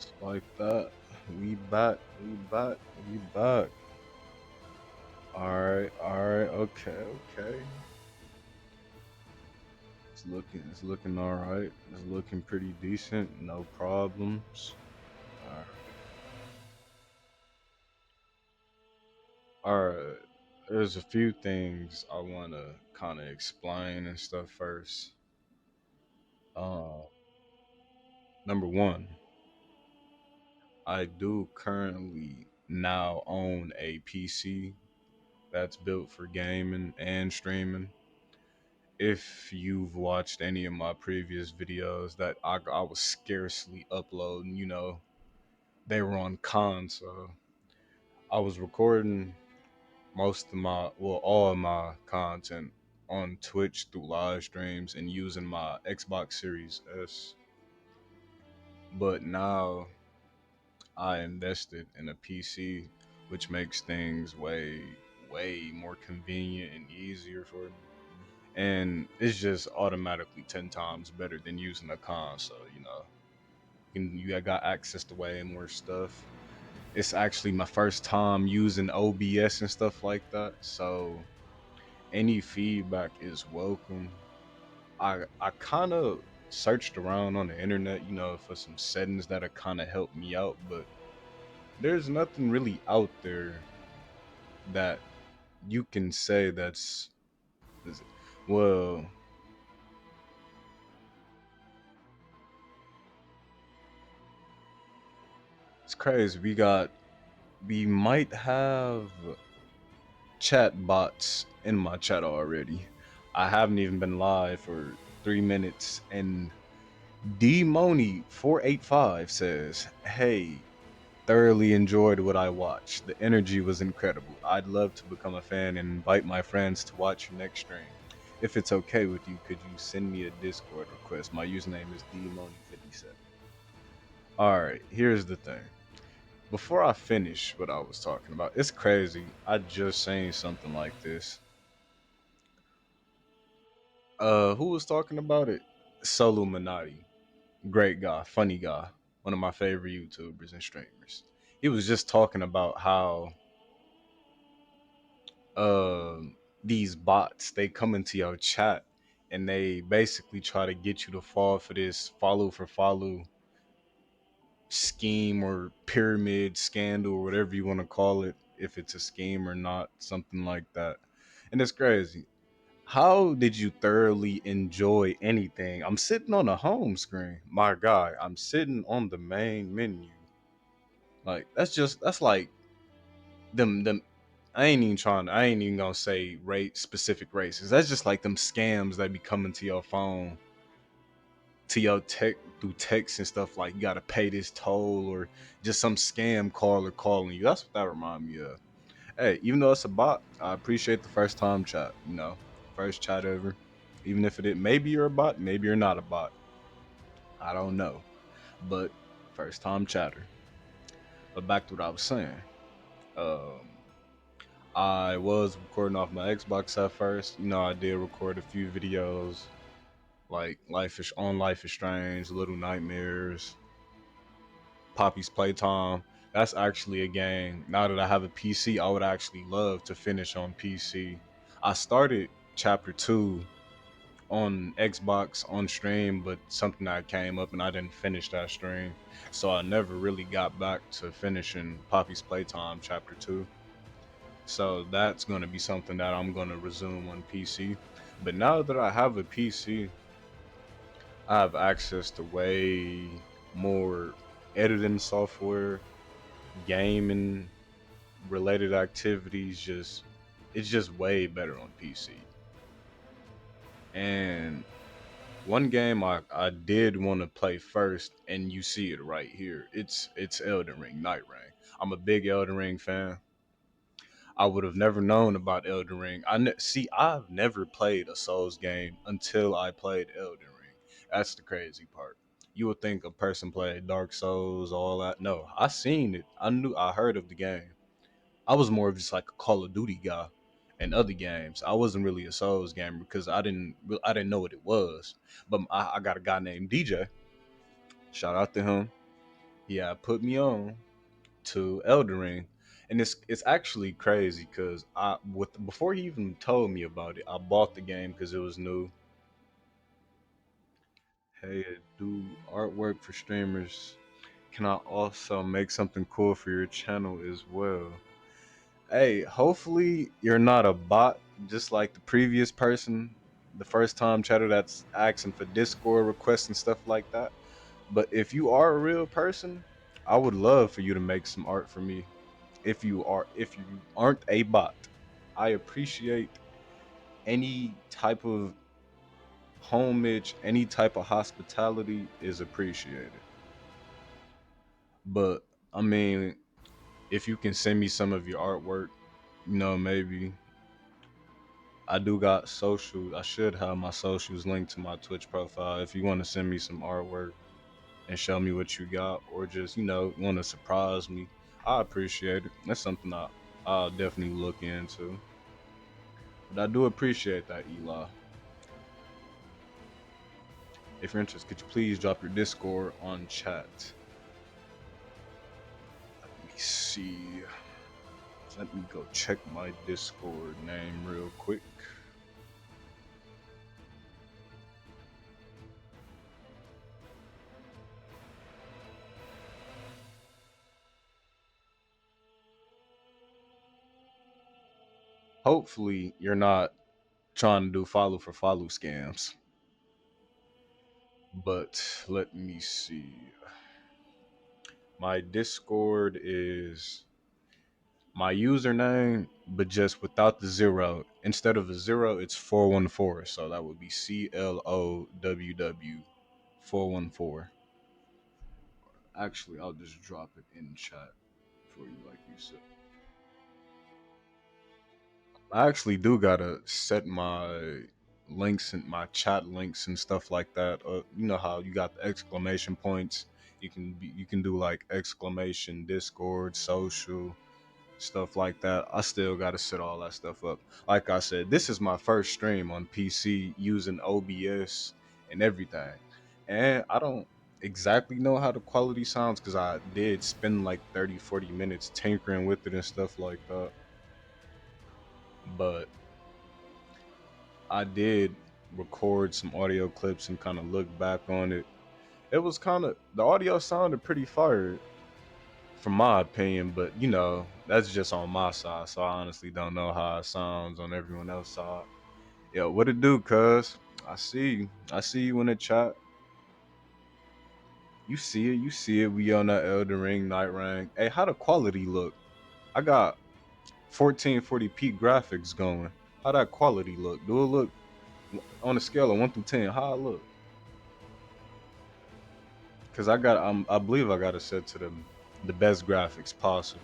Just like that. We back. We back. We back. All right. All right. Okay. Okay. It's looking all right. It's looking pretty decent. No problems. All right. All right. There's a few things I want to kind of explain and stuff first. Uh, Number one, I do currently now own a PC that's built for gaming and streaming. If you've watched any of my previous videos that I was scarcely uploading, they were on console. I was recording all of my content on Twitch through live streams and using my Xbox Series S. But now I invested in a PC, which makes things way more convenient and easier for me. And it's just automatically 10 times better than using a console. You got access to way more stuff. It's actually my first time using OBS and stuff like that, so any feedback is welcome. I kind of searched around on the internet, for some settings that'll kind of help me out, but there's nothing really out there that you can say is- well, it's crazy. We might have chat bots in my chat already. I haven't even been live for 3 minutes, and DMoney485 says, "Hey, thoroughly enjoyed what I watched. The energy was incredible. I'd love to become a fan and invite my friends to watch your next stream. If it's okay with you, could you send me a Discord request? My username is DMoney57." All right, here's the thing. Before I finish what I was talking about, it's crazy. I just saying something like this. Who was talking about it? Soluminati. Great guy, funny guy, one of my favorite YouTubers and streamers. He was just talking about how these bots, they come into your chat and they basically try to get you to fall for this follow for follow scheme or pyramid scandal or whatever you want to call it, if it's a scheme or not, something like that. And it's crazy. How did you thoroughly enjoy anything? I'm sitting on the home screen. My guy, I'm sitting on the main menu. Like that's like them I ain't even gonna say rate specific races. That's just like them scams that be coming to your phone, to your tech through text and stuff, like you gotta pay this toll, or just some scam caller calling you. That's what that remind me of. Hey, even though it's a bot, I appreciate the first time chat, first chat ever. Even if maybe you're a bot, maybe you're not a bot. I don't know. But first time chatter. But back to what I was saying. Um I was recording off my Xbox at first. I did record a few videos like Life is Strange, Little Nightmares, Poppy's Playtime. That's actually a game. Now that I have a PC, I would actually love to finish on PC. I started chapter 2 on Xbox on stream, but something that came up and I didn't finish that stream. So I never really got back to finishing Poppy's Playtime chapter 2. So that's going to be something that I'm going to resume on PC. But now that I have a PC, I have access to way more editing software, gaming related activities. It's just way better on PC. And one game I did want to play first, and you see it right here. It's Elden Ring, Nightreign. I'm a big Elden Ring fan. I would have never known about Elden Ring. See, I've never played a Souls game until I played Elden Ring. That's the crazy part. You would think a person played Dark Souls, all that. No, I seen it. I heard of the game. I was more of just like a Call of Duty guy and other games. I wasn't really a Souls gamer because I didn't know what it was. But I got a guy named DJ. Shout out to him. Yeah, put me on to Elden Ring, and it's actually crazy because I with before he even told me about it, I bought the game because it was new. Hey, do artwork for streamers. Can I also make something cool for your channel as well? Hey, hopefully you're not a bot just like the previous person, the first time chatter that's asking for Discord requests and stuff like that. But if you are a real person, I would love for you to make some art for me. If you aren't a bot, I appreciate any type of homage, any type of hospitality is appreciated. But I mean, if you can send me some of your artwork, maybe I do got social. I should have my socials linked to my Twitch profile. If you want to send me some artwork and show me what you got, or just want to surprise me, I appreciate it. That's something I'll definitely look into. But I do appreciate that, Eli. If you're interested, could you please drop your Discord on chat? Let me see. Let me go check my Discord name real quick. Hopefully, you're not trying to do follow for follow scams. But let me see. My Discord is my username, but just without the zero. Instead of a zero, it's 414. So that would be CLOWW 414. Actually, I'll just drop it in chat for you, like you said. I actually do gotta set my links and my chat links and stuff like that. You know how you got the exclamation points. You can do like exclamation Discord, social, stuff like that. I still got to set all that stuff up. Like I said, this is my first stream on PC using OBS and everything. And I don't exactly know how the quality sounds because I did spend like 30, 40 minutes tinkering with it and stuff like that. But I did record some audio clips and kind of look back on it. It was kind of, the audio sounded pretty fire from my opinion, but that's just on my side. So I honestly don't know how it sounds on everyone else's side. Yo, what it do, cuz? I see you. I see you in the chat. You see it. You see it. We on that Elden Ring Nightreign. Hey, how the quality look? I got 1440p graphics going. How that quality look? Do it look on a scale of 1 through 10? How it look? Cause I believe I got it set to the best graphics possible.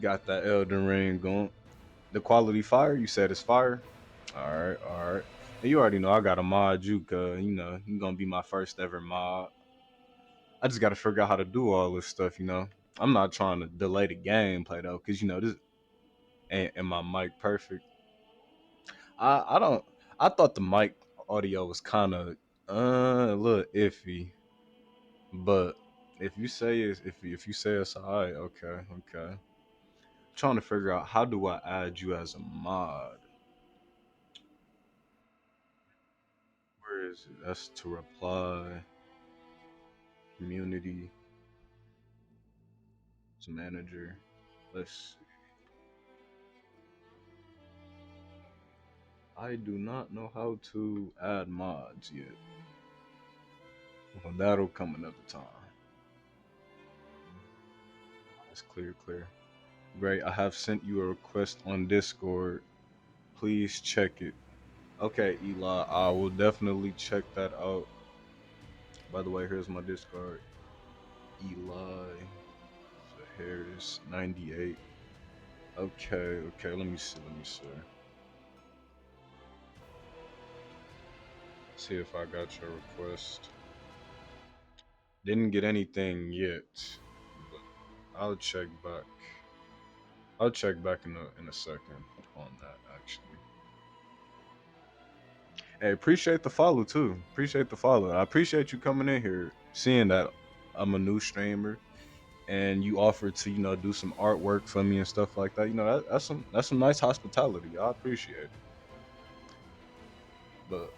Got that Elden Ring going. The quality fire? You said it's fire? Alright, alright. And you already know I got a mod you, cause you're gonna be my first ever mod. I just gotta figure out how to do all this stuff. I'm not trying to delay the gameplay though, cause this ain't my mic perfect. I don't I thought the mic audio was kinda a little iffy. But if you say it's alright, okay, okay. Trying to figure out how do I add you as a mod. Where is it? That's to reply, community, to manager. Let's see. I do not know how to add mods yet. Well, that'll come another time. It's clear, clear. Great. I have sent you a request on Discord. Please check it. Okay, Eli, I will definitely check that out. By the way, here's my Discord. Eli Harris 98. Okay, okay, let me see, let me see. See if I got your request. Didn't get anything yet, but I'll check back. I'll check back in a second on that actually. Hey, appreciate the follow too. Appreciate the follow. I appreciate you coming in here, seeing that I'm a new streamer, and you offered to do some artwork for me and stuff like that. That's some nice hospitality. I appreciate it. But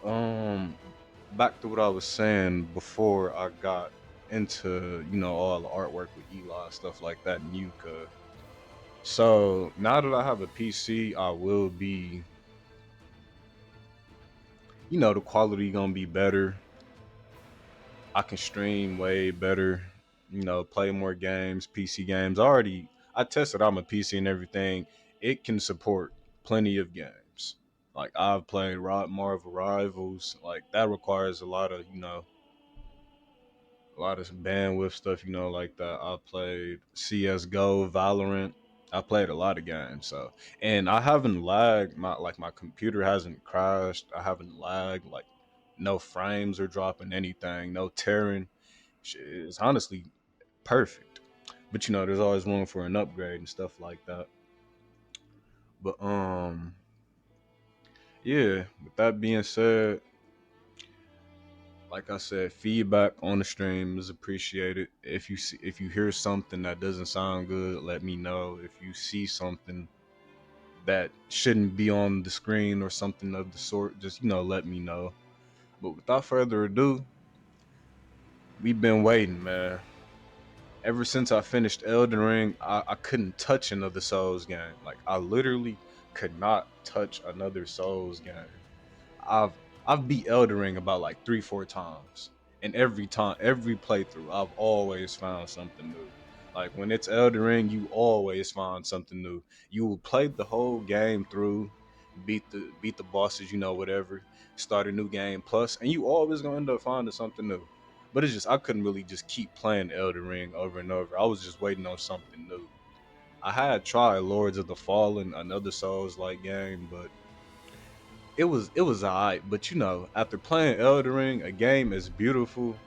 back to what I was saying before I got into all the artwork with Eli stuff like that and Yuka. So now that I have a PC, I will be the quality gonna be better. I can stream way better, play more games, PC games. I tested out my PC and everything. It can support plenty of games. Like I've played Marvel Rivals. Like that requires a lot of bandwidth stuff, like that. I played CS:GO, Valorant. I played a lot of games, so and I haven't lagged. My computer hasn't crashed. I haven't lagged. Like no frames are dropping, anything, no tearing. It's honestly perfect. But there's always room for an upgrade and stuff like that. But yeah. With that being said, like I said, feedback on the stream is appreciated. If you hear something that doesn't sound good, let me know. If you see something that shouldn't be on the screen or something of the sort, just let me know. But without further ado, we've been waiting, man. Ever since I finished Elden Ring, I couldn't touch another Souls game. Like I literally could not touch another Souls game. I've I've beat Elden Ring about like 3, 4 times, and every playthrough, I've always found something new. Like when it's Elden Ring, you always find something new. You will play the whole game through, beat the bosses, whatever. Start a new game plus, and you always gonna end up finding something new. But it's just I couldn't really just keep playing Elden Ring over and over. I was just waiting on something new. I had tried Lords of the Fallen, another Souls like game, but it was alright. But after playing Elden Ring, a game as beautiful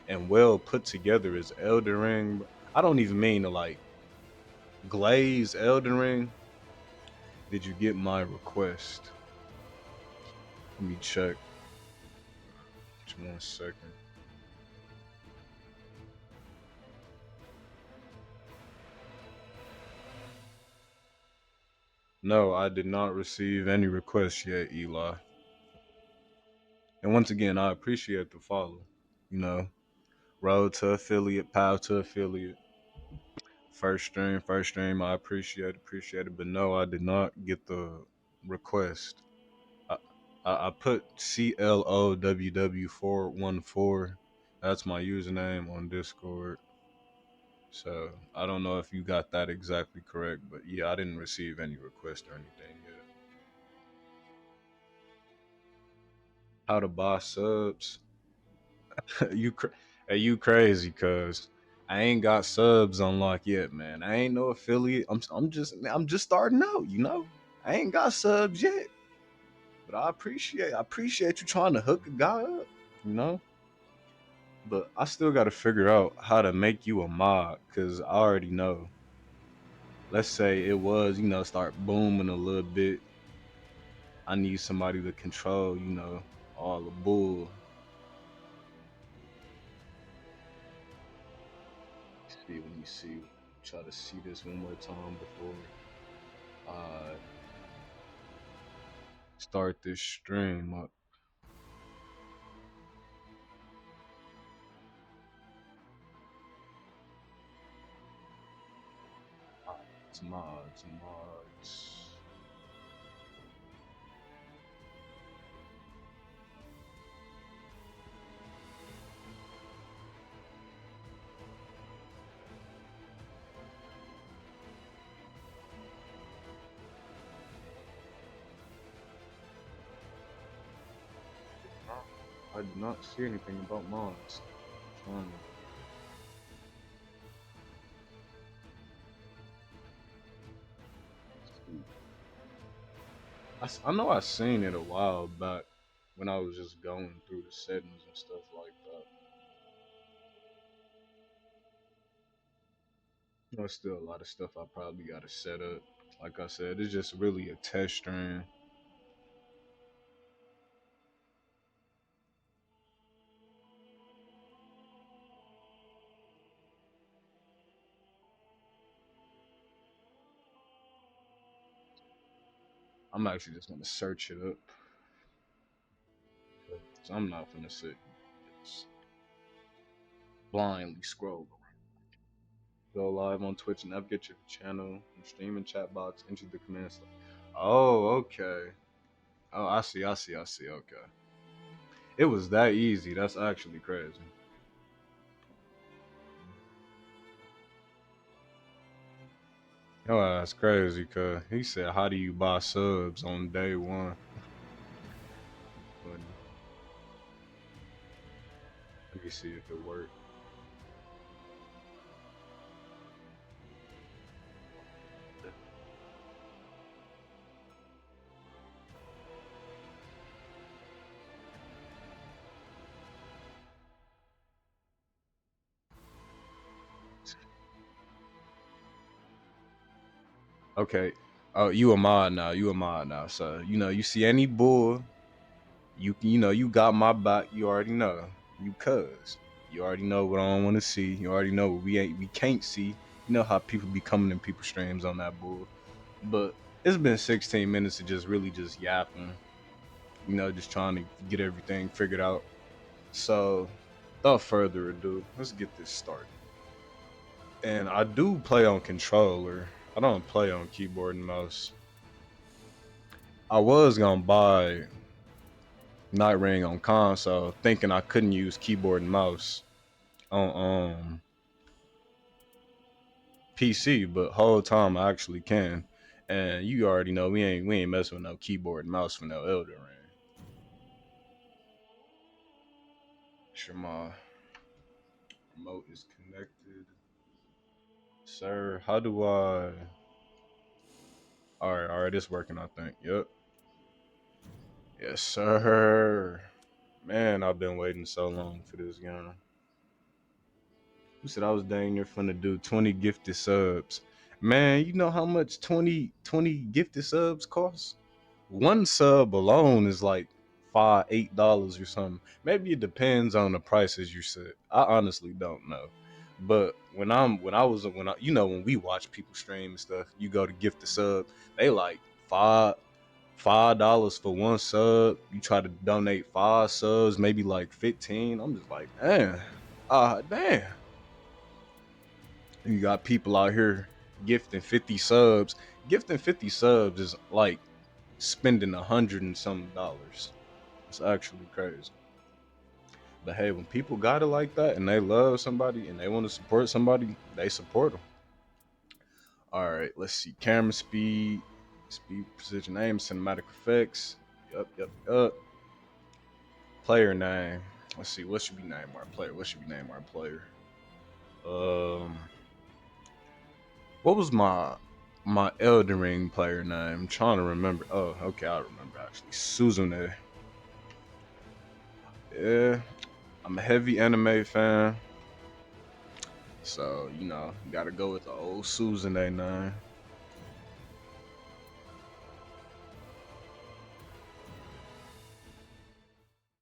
and well put together as Elden Ring, I don't even mean to like glaze Elden Ring. Did you get my request? Let me check. Just 1 second. No, I did not receive any requests yet, Eli. And once again, I appreciate the follow. You know, road to affiliate, path to affiliate. First stream. I appreciate it. But no, I did not get the request. I, I put CLOWW414. That's my username on Discord. So I don't know if you got that exactly correct, but yeah, I didn't receive any request or anything yet. How to buy subs? you cr- Hey, you crazy? Cause I ain't got subs unlocked yet, man. I ain't no affiliate. I'm just starting out. I ain't got subs yet, but I appreciate you trying to hook a guy up. You know. But I still got to figure out how to make you a mod because I already know. Let's say it was, start booming a little bit. I need somebody to control, all the bull. Let me see. Try to see this one more time before I start this stream up. It's mods. I did not see anything about mods. Trying to see. I know I seen it a while back when I was just going through the settings and stuff like that. There's still a lot of stuff I probably got to set up. Like I said, it's just really a test stream. I'm actually just gonna search it up. So I'm not gonna sit and just blindly scroll. Go live on Twitch, navigate your channel, and stream and chat box, enter the commands. Oh, okay. Oh, I see, I see, I see. Okay. It was that easy. That's actually crazy. Oh, that's crazy, cuz he said, how do you buy subs on day one? Funny. Let me see if it worked. Okay. Oh, you a mod now. You a mod now. So, you see any bull, you got my back. You already know. You cuz. You already know what I don't want to see. You already know what we can't see. You know how people be coming in people's streams on that bull. But it's been 16 minutes of just really just yapping, just trying to get everything figured out. So, without further ado, let's get this started. And I do play on controller. I don't play on keyboard and mouse. I was gonna buy Nightreign on console, thinking I couldn't use keyboard and mouse on PC, but whole time I actually can. And you already know we ain't messing with no keyboard and mouse for no Elder Ring. Sure, my remote is connected. Sir, how do I? All right, it's working. I think. Yep. Yes, sir. Man, I've been waiting so long for this game. Who said I was dang near finna do 20 gifted subs? Man, you know how much 20 gifted subs cost? One sub alone is like $8 or something. Maybe it depends on the prices you said. I honestly don't know. But when we watch people stream and stuff, you go to gift the sub, they like $5 for one sub. You try to donate 5 subs, maybe like 15. I'm just like, man, damn. You got people out here gifting 50 subs. Gifting 50 subs is like spending 100 and some dollars. It's actually crazy. But hey, when people got it like that and they love somebody and they want to support somebody, they support them. All right, let's see. Camera speed, precision aim, cinematic effects. Yup. Player name. Let's see. What should be named our player? What should be named our player? Um, what was my Elden Ring player name? I'm trying to remember. Oh, okay, I remember actually. Suzune. Yeah, I'm a heavy anime fan, so you gotta go with the old Suzune name.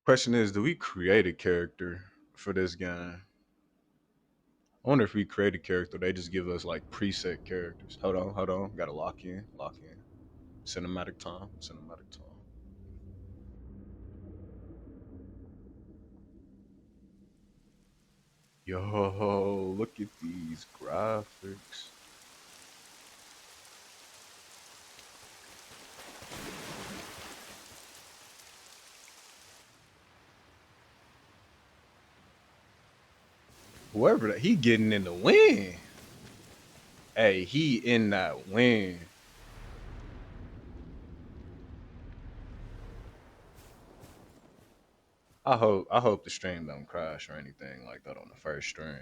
Question is, do we create a character for this game? I wonder if we create a character, they just give us like preset characters. Hold on. Gotta lock in. Cinematic time, cinematic time. Yo, look at these graphics. Whoever that, he getting in the win. Hey, he in that win. I hope the stream don't crash or anything like that on the first stream.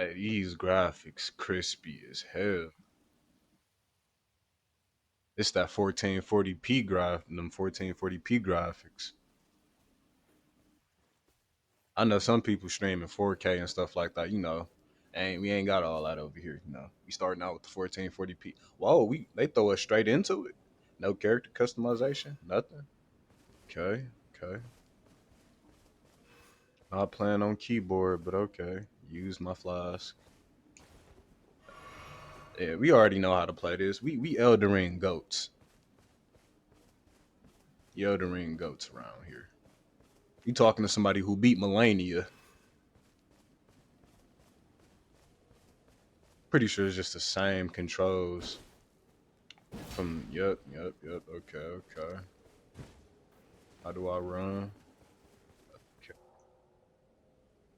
Hey, these graphics crispy as hell. It's that 1440p them 1440p graphics. I know some people streaming 4K and stuff like that. Ain't we ain't got all that over here. We starting out with the 1440p. Whoa, they throw us straight into it. No character customization, nothing. Okay, okay. Not playing on keyboard, but okay. Use my flask. Yeah, we already know how to play this. We Elden Ring goats. Elden Ring goats around here. You talking to somebody who beat Melania? Pretty sure it's just the same controls from. Yep. Okay. How do I run? Okay.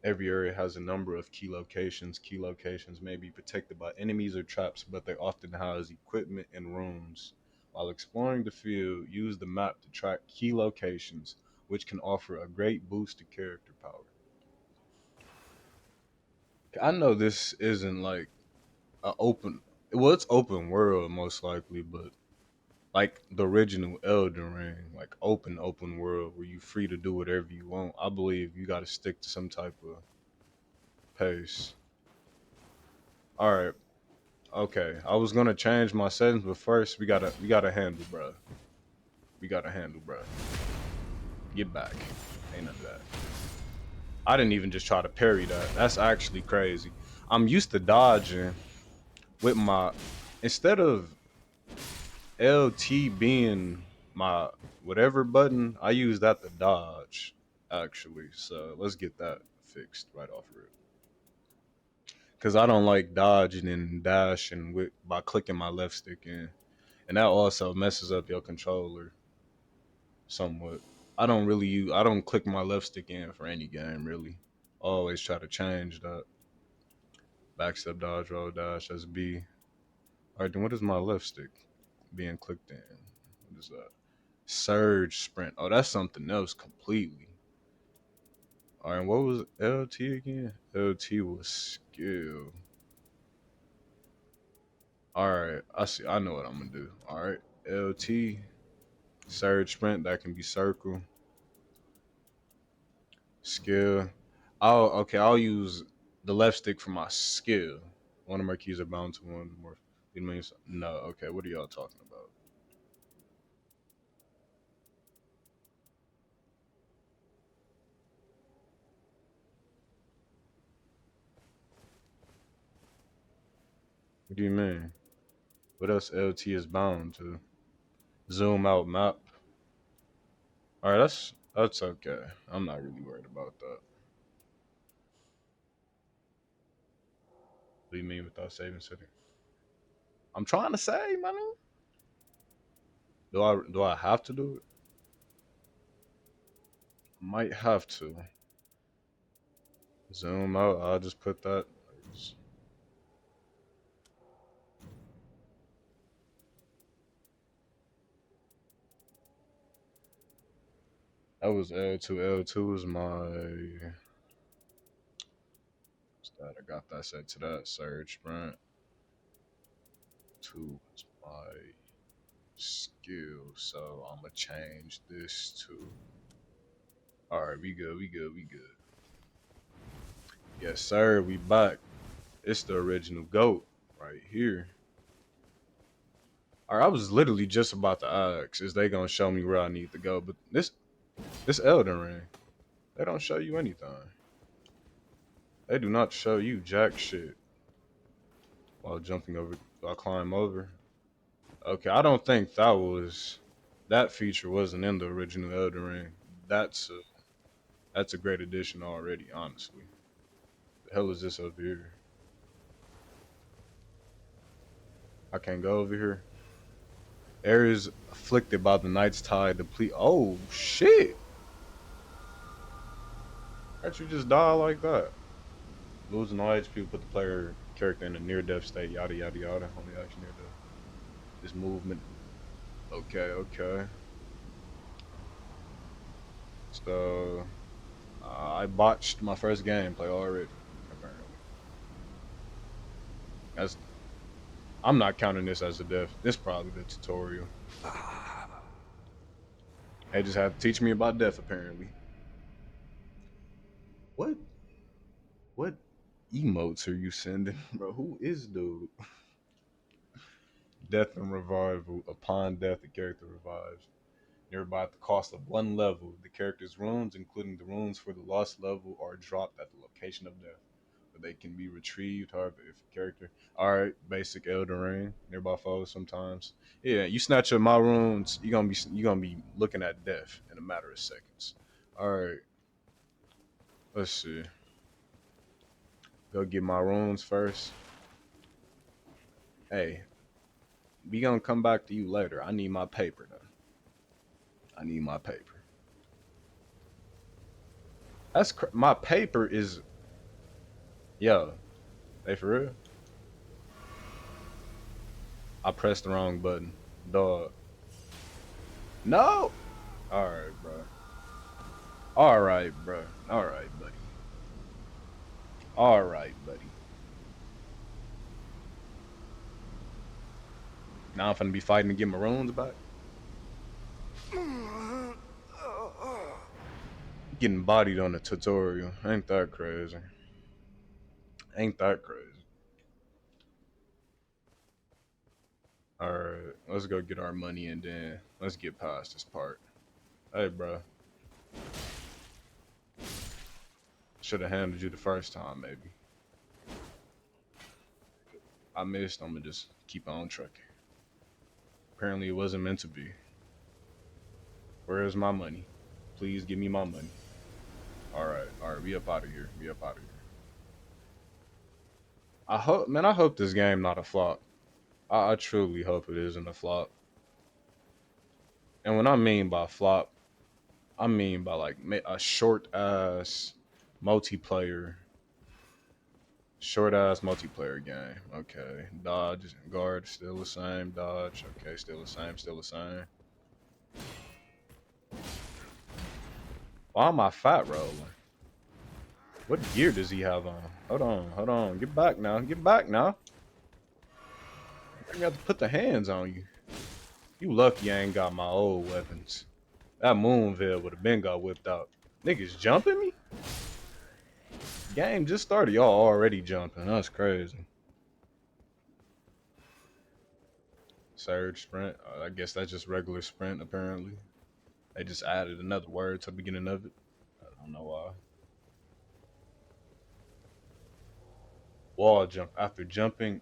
Every area has a number of key locations. Key locations may be protected by enemies or traps, but they often house equipment and rooms. While exploring the field, use the map to track key locations, which can offer a great boost to character power. I know this isn't like a open. Well, it's open world most likely, but like the original Elden Ring, like open world where you free to do whatever you want. I believe you got to stick to some type of pace. All right, okay. I was gonna change my settings, but first we gotta handle, bro. We gotta handle, bro. Get back. Ain't none of that. I didn't even just try to parry that. That's actually crazy. I'm used to dodging with my instead of LT being my whatever button, I use that to dodge actually. So let's get that fixed right off rip. Cause I don't like dodging and dashing with by clicking my left stick in, and that also messes up your controller somewhat. I don't click my left stick in for any game really. Always try to change that. Backstep dodge roll dash that's B. All right, then what is my left stick being clicked in? What is that? Surge sprint. Oh, that's something else completely. All right, what was LT again? LT was skill. All right, I see. I know what I'm gonna do. All right, LT surge sprint. That can be circle skill. I'll use the left stick for my skill. One of my keys are bound to one or more. It means no. Okay, what are y'all talking about? What do you mean? What else LT is bound to? Zoom out map. All right, that's okay. I'm not really worried about that. What do you mean without saving setting? I'm trying to say, man. Do I have to do it? Might have to. Zoom out. I'll just put that. That was L2. L2 is my. What's that? I got that set to that. Surge sprint. 2 is my skill. So I'm going to change this to. Alright, we good. We good. Yes, sir. We back. It's the original GOAT right here. Alright, I was literally just about to ask, is they gonna show me where I need to go? But this Elden Ring, they don't show you anything. They do not show you jack shit while jumping over, while climb over. Okay, I don't think that feature wasn't in the original Elden Ring. That's a, that's a great addition already, honestly. The hell is this over here? I can't go over here. Areas afflicted by the Night's Tide deplete. Oh shit! How'd you just die like that? Losing all HP will put the player character in a near-death state. Yada yada yada. Only action near death. This movement. Okay. So I botched my first gameplay already. Apparently. That's I'm not counting this as a death. This probably the tutorial. They just had to teach me about death apparently. What what emotes are you sending, bro? Who is dude? Death and revival. Upon death, the character revives. Nearby at the cost of one level. The character's runes, including the runes for the lost level, are dropped at the location of death. But they can be retrieved, however, if a character. Alright, basic Elden Ring. Nearby foes sometimes. Yeah, you snatch up my runes, you're gonna be looking at death in a matter of seconds. Alright, let's see. Go get my runes first. Hey, we gonna come back to you later. I need my paper though. I need my paper. My paper is yo. Hey, for real? I pressed the wrong button. Dog. No. All right, bro. All right, bro. All right, buddy. All right, buddy. Now I'm finna be fighting to get my runes back. Getting bodied on the tutorial. Ain't that crazy? Ain't that crazy? All right, let's go get our money and then let's get past this part. Hey, bro. Should have handled you the first time, maybe. I missed. I'm gonna just keep on trucking. Apparently, it wasn't meant to be. Where is my money? Please give me my money. All right. We up out of here. We up out of here. I hope, man. I hope this game not a flop. I truly hope it isn't a flop. And when I mean by flop, I mean by like a short ass multiplayer, short ass multiplayer game. Okay, dodge, guard, still the same. Dodge. Okay, still the same. Still the same. Why am I fat rolling? What gear does he have on? Hold on, hold on. Get back now. Get back now. I got to put the hands on you. You lucky I ain't got my old weapons. That moon veil would have been got whipped out. Niggas jumping me? Game just started. Y'all already jumping. That's crazy. Surge sprint. I guess that's just regular sprint, apparently. They just added another word to the beginning of it. I don't know why. Wall jump. After jumping,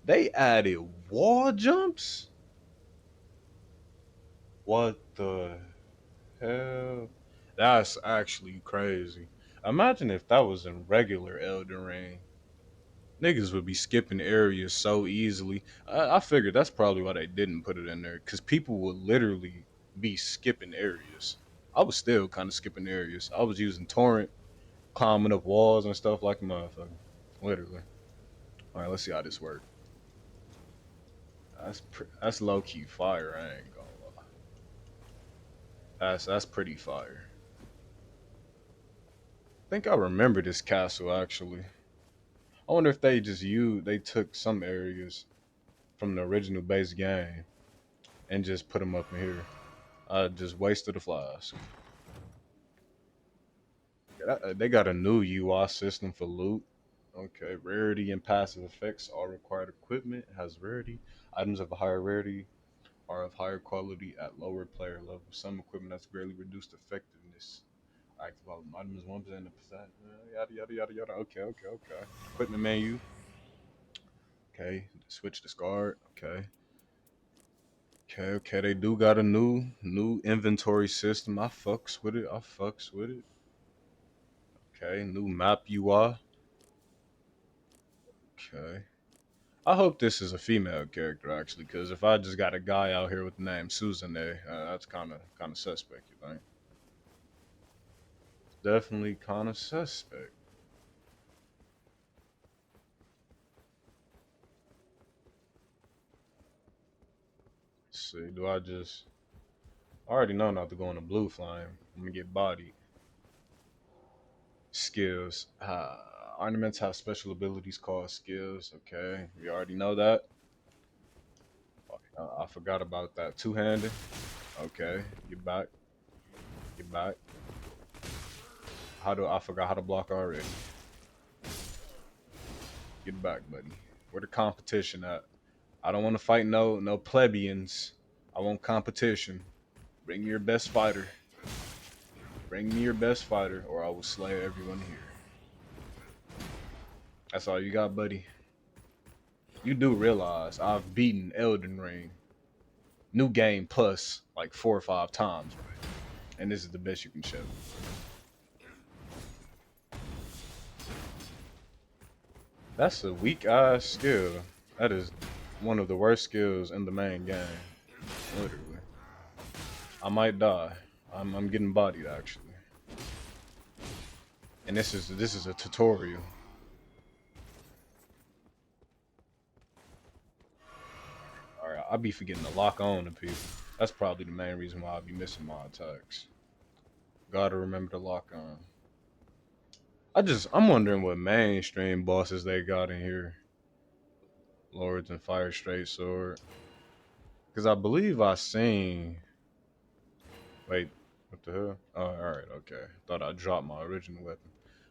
they added wall jumps? What the hell? That's actually crazy. Imagine if that was in regular Elden Ring. Niggas would be skipping areas so easily. I figured that's probably why they didn't put it in there, because people would literally be skipping areas. I was still kind of skipping areas. I was using torrent, climbing up walls and stuff like a motherfucker. Literally. All right, let's see how this works. That's low key fire. I ain't gonna lie. That's pretty fire. I think I remember this castle actually. I wonder if they took some areas from the original base game and just put them up in here. I just wasted a flask. They got a new UI system for loot. Okay, rarity and passive effects are required equipment. It has rarity. Items of a higher rarity are of higher quality at lower player level. Some equipment that's greatly reduced effectiveness. Active items 1% of percent. Yada yada yada yada. Okay. Equipment menu. Okay, switch discard. Okay. They do got a new inventory system. I fucks with it. I fucks with it. Okay, new map UI. Okay. I hope this is a female character actually, because if I just got a guy out here with the name Susan, that's kind of suspect. You think? Definitely kind of suspect. Let's see, do I just? I already know not to go in the blue flame. I'm gonna get bodied. Skills. Ornaments have special abilities called skills. Okay, we already know that. I forgot about that. Two-handed. Okay, get back. Get back. How do I forgot how to block already? Get back, buddy. Where the competition at? I don't want to fight no plebeians. I want competition. Bring me your best fighter. Bring me your best fighter, or I will slay everyone here. That's all you got, buddy. You do realize I've beaten Elden Ring, new game plus, like 4 or 5 times, right? And this is the best you can show. That's a weak ass skill. That is one of the worst skills in the main game. Literally. I might die. I'm getting bodied actually. And this is a tutorial. Alright, I be forgetting to lock on to people. That's probably the main reason why I be missing my attacks. Gotta remember to lock on. I'm wondering what mainstream bosses they got in here. Lords and Fire Straight Sword. Cause I believe I seen. Wait, what the hell? Oh, alright, okay. Thought I dropped my original weapon.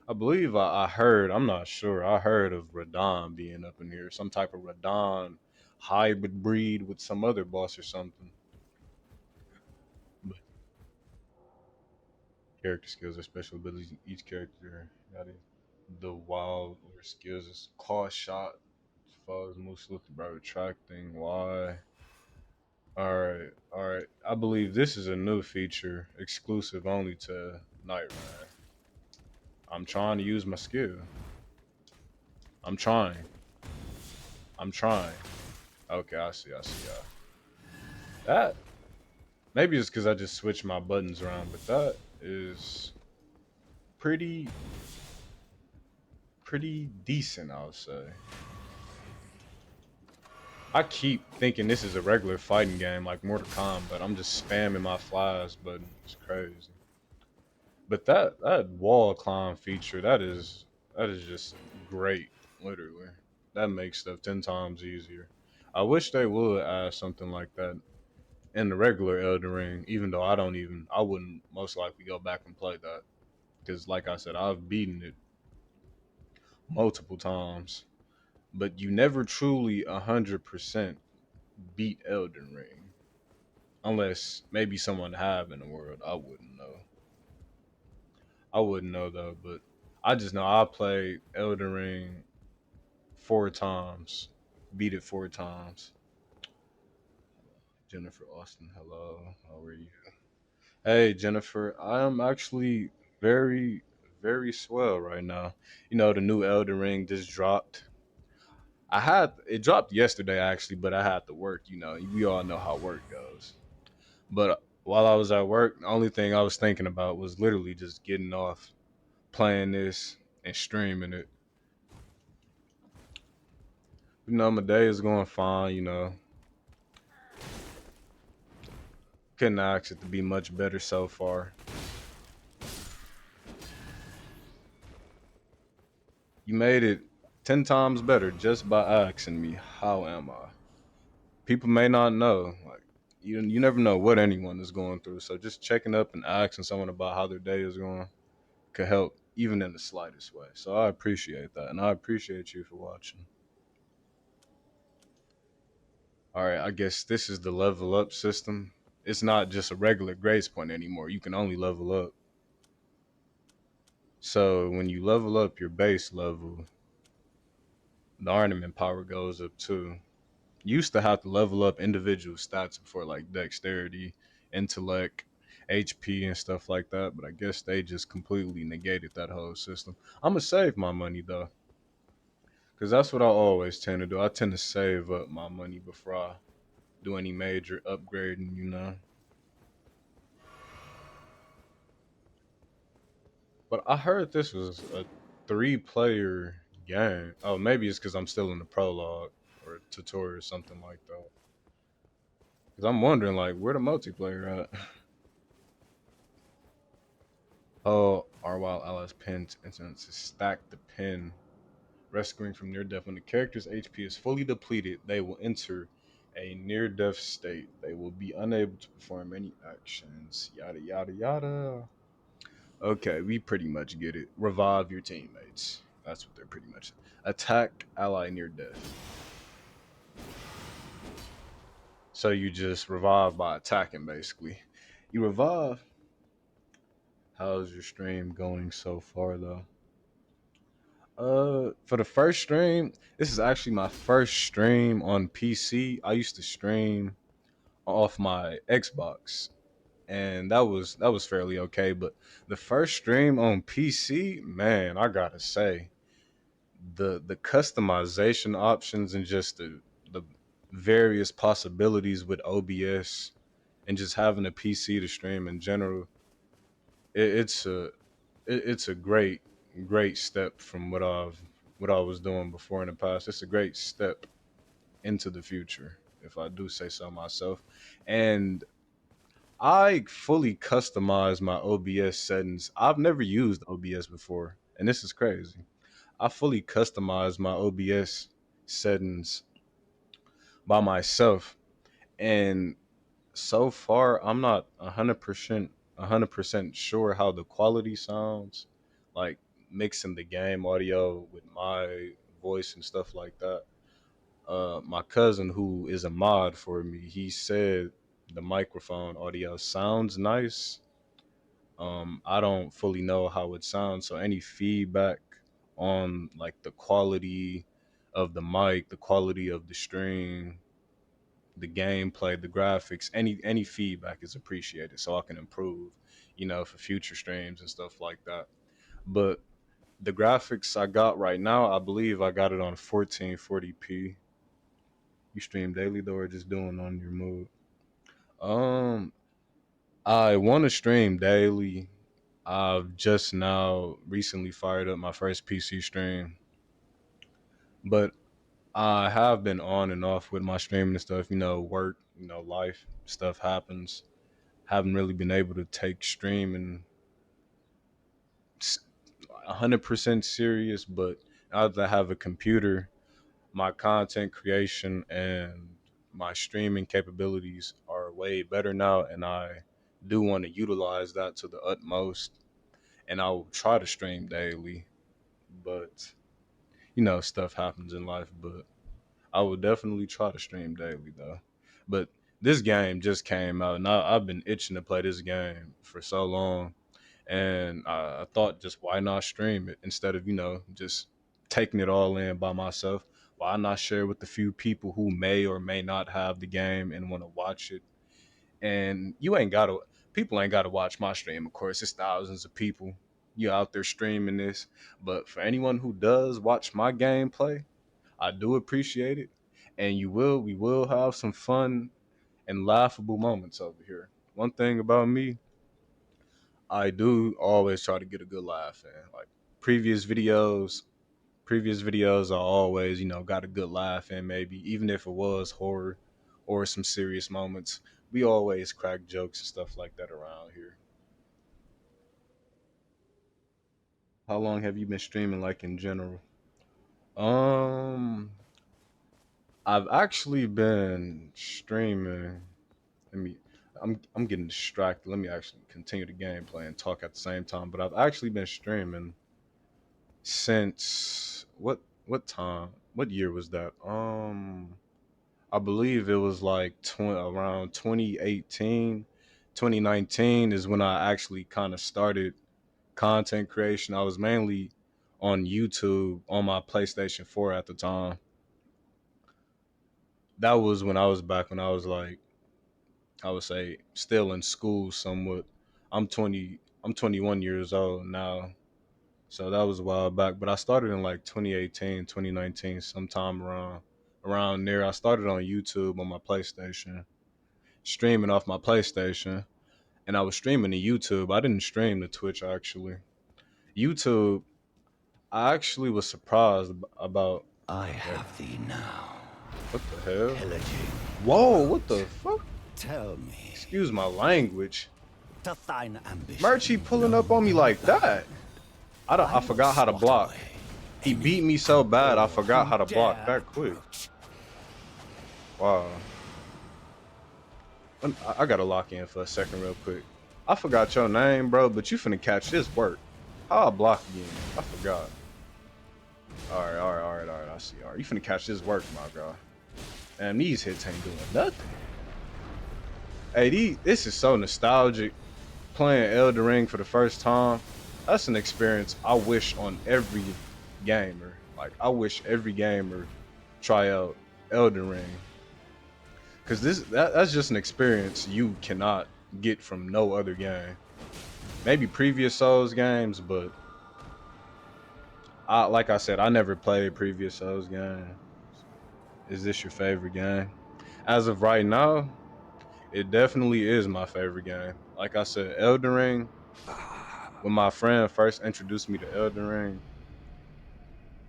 I believe I heard, I'm not sure, I heard of Radon being up in here. Some type of Radon hybrid breed with some other boss or something. But character skills or special abilities, each character got it. The wild or skills is claw shot, falls move swiftly by retracting. Why? Alright, alright. I believe this is a new feature exclusive only to Nightreign. I'm trying to use my skill. I'm trying. I'm trying. Okay, I see. That maybe it's because I just switched my buttons around, but that is pretty pretty decent, I would say. I keep thinking this is a regular fighting game like Mortal Kombat. I'm just spamming my flies button. It's crazy. But that wall climb feature, that is just great, literally. That makes stuff 10 times easier. I wish they would add something like that in the regular Elden Ring, even though I wouldn't most likely go back and play that. Because like I said, I've beaten it multiple times. But you never truly 100% beat Elden Ring. Unless maybe someone have in the world. I wouldn't know. I wouldn't know though, but I just know I played Elden Ring 4 times, beat it 4 times. Jennifer Austin, hello, how are you? Hey Jennifer, I am actually very, very swell right now. You know the new Elden Ring just dropped. I had it dropped yesterday actually, but I had to work. You know, we all know how work goes. But while I was at work, the only thing I was thinking about was literally just getting off, playing this, and streaming it. You know, my day is going fine. You know, couldn't ask it to be much better so far. You made it 10 times better just by asking me, how am I? People may not know. Like you never know what anyone is going through. So just checking up and asking someone about how their day is going could help, even in the slightest way. So I appreciate that, and I appreciate you for watching. All right, I guess this is the level up system. It's not just a regular grace point anymore. You can only level up. So when you level up your base level, the ornament power goes up too. You used to have to level up individual stats before, like dexterity, intellect, HP, and stuff like that. But I guess they just completely negated that whole system. I'm gonna save my money though, because that's what I always tend to do. I tend to save up my money before I do any major upgrading. You know. But I heard this was a 3-player game. Oh, maybe it's because I'm still in the prologue or tutorial or something like that. Because I'm wondering, like, where the multiplayer at? Oh, our wild allies pins incidents to stack the pin. Rescuing from near death. When the character's HP is fully depleted, they will enter a near death state. They will be unable to perform any actions. Yada yada yada. Okay, we pretty much get it. Revive your teammates. That's what they're pretty much. Attack ally near death. So you just revive by attacking, basically. You revive. How's your stream going so far, though? For the first stream, this is actually my first stream on PC. I used to stream off my Xbox, and that was fairly okay. But the first stream on PC, man, I gotta say, the customization options and just the various possibilities with OBS and just having a PC to stream in general, it's a great step from what I was doing before in the past. It's a great step into the future, if I do say so myself. And I fully customize my OBS settings. I've never used OBS before, and this is crazy. I fully customize my OBS settings by myself, and so far I'm not 100% sure how the quality sounds, like mixing the game audio with my voice and stuff like that. My cousin, who is a mod for me, he said the microphone audio sounds nice. I don't fully know how it sounds, so any feedback on like the quality of the mic, the quality of the stream, the gameplay, the graphics, any feedback is appreciated so I can improve, for future streams and stuff like that. But the graphics I got right now, I believe I got it on 1440p. You stream daily though, or just doing on your move? Um, I want to stream daily. I've just now recently fired up my first PC stream, but I have been on and off with my streaming and stuff. Work, life stuff happens. Haven't really been able to take streaming 100% serious, but now that I have a computer, my content creation and my streaming capabilities are way better now, and I do want to utilize that to the utmost. And I will try to stream daily, but stuff happens in life. But I would definitely try to stream daily though. But this game just came out, and I've been itching to play this game for so long. And I thought, just why not stream it instead of just taking it all in by myself? Why not share with the few people who may or may not have the game and want to watch it? And people ain't gotta watch my stream. Of course, it's thousands of people you out there streaming this. But for anyone who does watch my gameplay, I do appreciate it. And we will have some fun and laughable moments over here. One thing about me, I do always try to get a good laugh in. Like previous videos, previous videos, I always, got a good laugh in, maybe, even if it was horror or some serious moments. We always crack jokes and stuff like that around here. How long have you been streaming, like in general? Um, I've actually been streaming. Let me. I'm getting distracted. Let me actually continue the gameplay and talk at the same time. But I've actually been streaming since what time? What year was that? I believe it was like around 2018, 2019 is when I actually kind of started content creation. I was mainly on YouTube on my PlayStation 4 at the time. That was when I was back when I was like, I would say, still in school somewhat. I'm 21 years old now. So that was a while back, but I started in like 2018, 2019, sometime around there. I started on YouTube on my PlayStation, streaming off my PlayStation, and I was streaming to YouTube. I didn't stream to Twitch actually. YouTube, I actually was surprised about. I Wait, have thee now, what the hell? pillaging Whoa, what the world. fuck? Tell me, Excuse my language. doth thine ambition Merchie pulling know up on me no like bound? that. I I will forgot how to swat block. away He beat any me so bad I foe forgot who how to block dare that quick. approach. Wow. I gotta lock in for a second real quick. I forgot your name, bro, but you finna catch this work. How I block again? I forgot. All right. I see. All right, you finna catch this work, my guy. And these hits ain't doing nothing. Hey, this is so nostalgic. Playing Elden Ring for the first time. That's an experience I wish on every gamer. Like I wish every gamer try out Elden Ring. Cause that's just an experience you cannot get from no other game. Maybe previous Souls games, but like I said, I never played previous Souls game. Is this your favorite game? As of right now, it definitely is my favorite game. Like I said, Elden Ring. When my friend first introduced me to Elden Ring,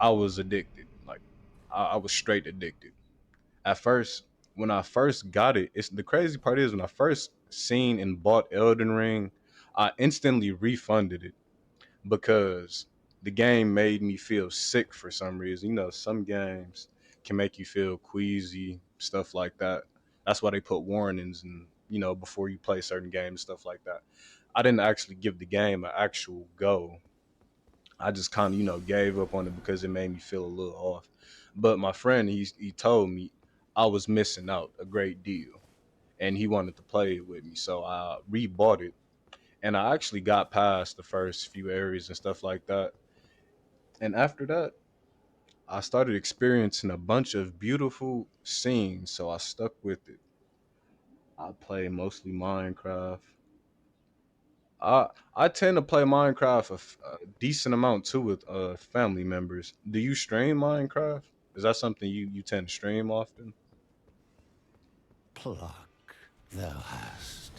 I was addicted. Like I was straight addicted. At first, when I first got it, it's the crazy part is when I first seen and bought Elden Ring, I instantly refunded it because the game made me feel sick for some reason. You know, some games can make you feel queasy, stuff like that. That's why they put warnings and before you play certain games, stuff like that. I didn't actually give the game an actual go. I just kind of gave up on it because it made me feel a little off. But my friend, he told me I was missing out a great deal, and he wanted to play it with me, so I rebought it, and I actually got past the first few areas and stuff like that. And after that, I started experiencing a bunch of beautiful scenes, so I stuck with it. I play mostly Minecraft. I tend to play Minecraft a decent amount too with family members. Do you stream Minecraft? Is that something you tend to stream often? Pluck thou hast,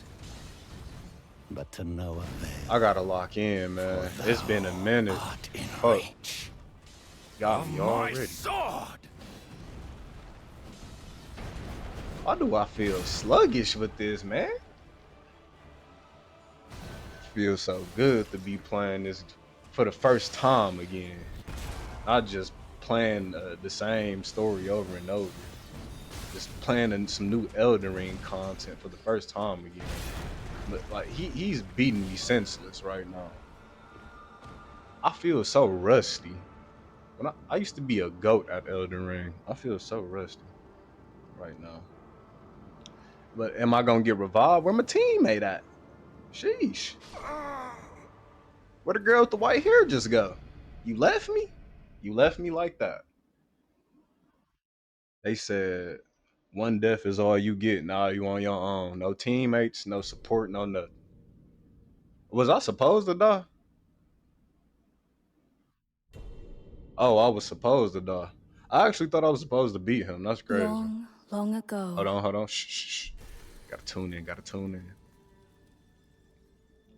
but to no I avail, gotta lock in, for man. It's been a thou minute. art in Fuck, reach got of me my already. sword. Why do I feel sluggish with this, man? Feels so good to be playing this for the first time again. Not just playing the same story over and over. Just playing some new Elden Ring content for the first time again. But like he's beating me senseless right now. I feel so rusty. When I used to be a goat at Elden Ring, I feel so rusty right now. But am I gonna get revived? Where my teammate at? Sheesh. Where the girl with the white hair just go? You left me? You left me like that. They said one death is all you get. Now you on your own. No teammates, no support, no nothing. Was I supposed to die? Oh, I was supposed to die. I actually thought I was supposed to beat him. That's crazy. Long, long ago, Hold on. Shh. Gotta tune in. Gotta tune in.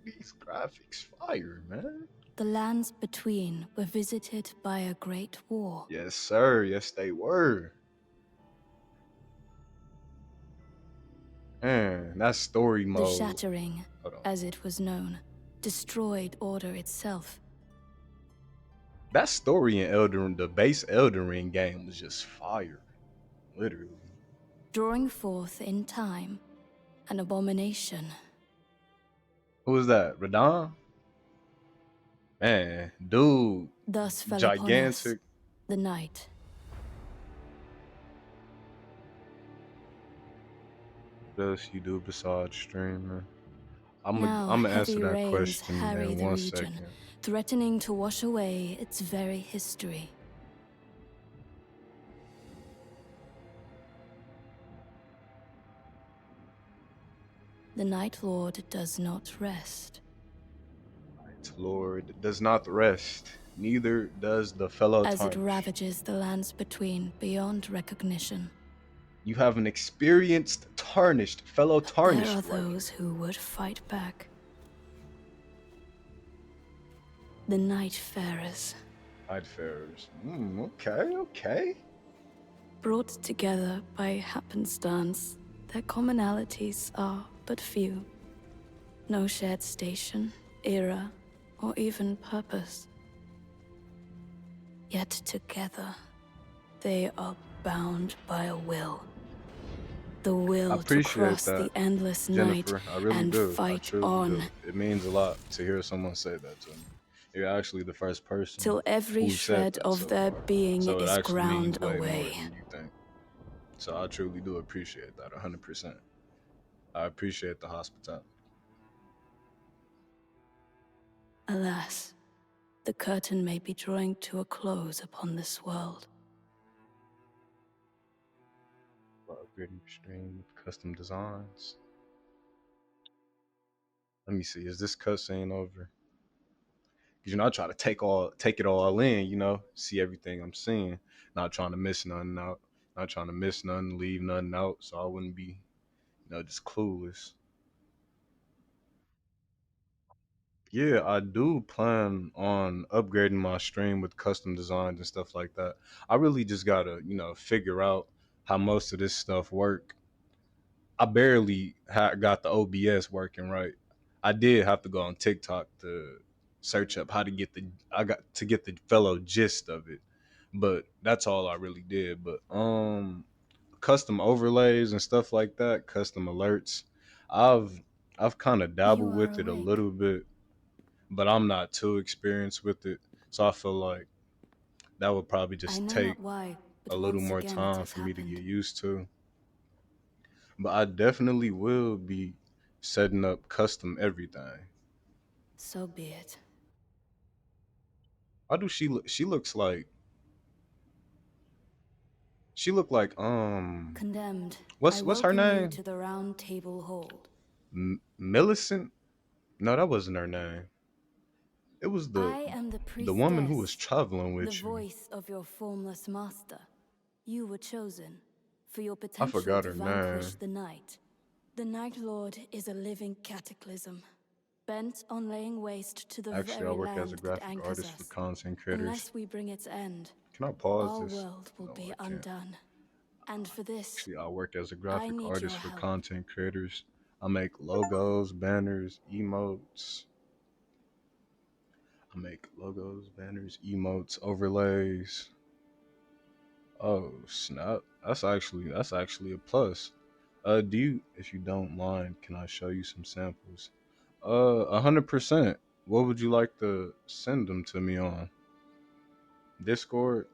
These graphics fire, man. the lands between were visited by a great war. Yes, sir. Yes, they were. Man, that story The mode. Shattering, Hold on. as it was known, destroyed order itself. That story in Elden, the base Elden Ring game was just fire. Literally. Drawing forth in time an abomination. Who was that? Radon? Man, dude, Thus fell upon us gigantic. the night. What else you do besides streaming? I'm gonna Now I'm gonna answer heavy that rains question harry in the one region, second. threatening to wash away its very history. The Night Lord does not rest. Right, Lord does not rest, neither does the fellow As it tarnish. ravages the lands between beyond recognition. You have an experienced tarnished, fellow But there tarnished are right those here. who would fight back. The Nightfarers, Nightfarers. Okay. brought together by happenstance, their commonalities are but few. No shared station, era, or even purpose. Yet together, they are bound by a will. The I will to appreciate cross that, the endless night Jennifer. I really and do. I fight truly on do. It means a lot to hear someone say that to me. You're actually the first person till every who said shred that of so their far. being So it is actually ground means way more away. than you think. So I truly do appreciate that 100%. I appreciate the hospitality. Alas, the curtain may be drawing to a close upon this world. Upgrading your stream with custom designs. Let me see. Is this cutscene over? Because I try to take it all in. See everything I'm seeing, not trying to miss nothing out, not trying to miss nothing, leave nothing out, so I wouldn't be, just clueless. Yeah, I do plan on upgrading my stream with custom designs and stuff like that. I really just gotta, figure out how most of this stuff work. I barely got the OBS working right. I did have to go on TikTok to search up how to get the I got to get the fellow gist of it, but that's all I really did. But custom overlays and stuff like that, custom alerts, I've I've kind of You dabbled are with it a awake. little bit, but I'm not too experienced with it, so I feel like that would probably I just know take not why, a but little once more again it time has for me to get happened. used to. But I definitely will be setting up custom everything. So be it. How do she look? She look like Condemned, I what's her welcome you name? to the round table hold. Millicent? No, that wasn't her name. It was I am the the woman who was priestess, traveling the with you. voice of your formless master. You were chosen for your I potential forgot to her vanquish name. the night. The Night Lord is a living cataclysm, bent on laying waste to the Actually, I very work as a land that graphic anchors artist for us. content creators. Unless we bring its end, Can I pause our this? world will No, be I can't. undone. And for this, Actually, I work as a I graphic need your artist for help. content creators. I make logos, banners, emotes. I make logos, banners, emotes, overlays. Oh snap! That's actually a plus. Do you, if you don't mind, can I show you some samples? 100%. What would you like to send them to me on Discord?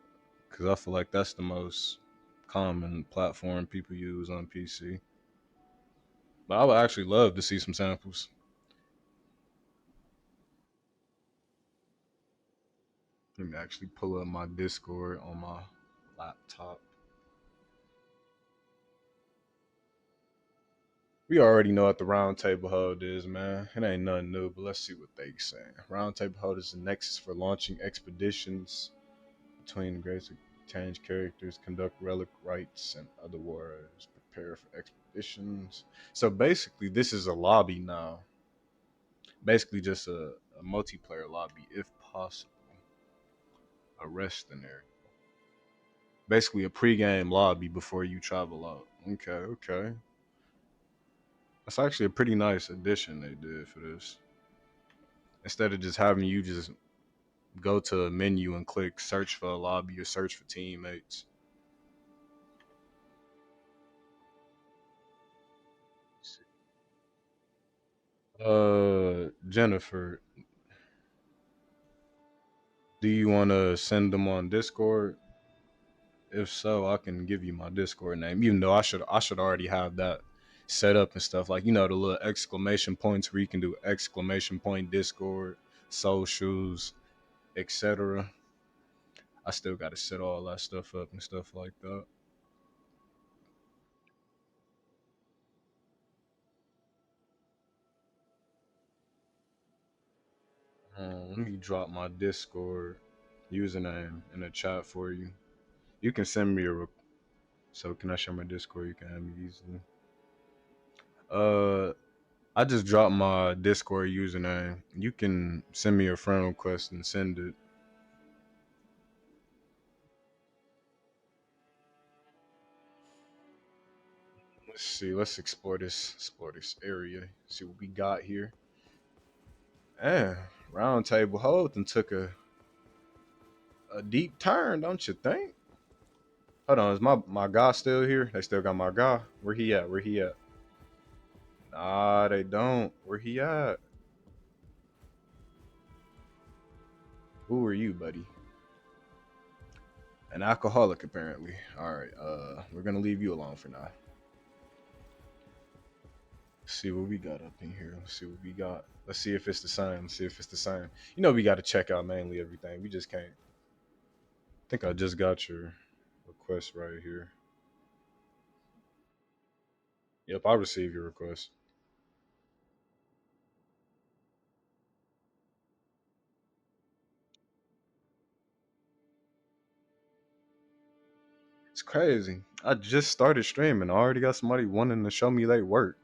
Because I feel like that's the most common platform people use on PC. But I would actually love to see some samples. Let me actually pull up my Discord on my laptop. We already know what the round table hold is, man. It ain't nothing new, but let's see what they saying. Round table hold is the nexus for launching expeditions between the great change characters, conduct relic rites, and other wars. Prepare for expeditions. So basically, this is a lobby now. Basically, just a multiplayer lobby, if possible. A resting area. Basically, a pregame lobby before you travel out. Okay, okay. That's actually a pretty nice addition they did for this. Instead of just having you just go to a menu and click search for a lobby or search for teammates. Jennifer, do you want to send them on Discord? If so, I can give you my Discord name. Even though I should already have that set up and stuff. Like the little exclamation points where you can do exclamation point Discord, socials, etc. I still got to set all that stuff up and stuff like that. Let me drop my Discord username in the chat for you. You can send me so can I share my Discord? You can have me easily. Uh, I just dropped my Discord username. You can send me a friend request and send it. Let's see. Let's explore this area. See what we got here. Eh, round table hold and took A deep turn, don't you think? Hold on, is my guy still here? They still got my guy. Where he at? Where he at? Nah, they don't. Where he at? Who are you, buddy? An alcoholic, apparently. All right, we're gonna leave you alone for now. Let's see what we got up in here. Let's see what we got. Let's see if it's the same. Let's see if it's the same. You know, we got to check out mainly everything. We just can't. I think I just got your request right here. Yep, I received your request. It's crazy. I just started streaming. I already got somebody wanting to show me their work.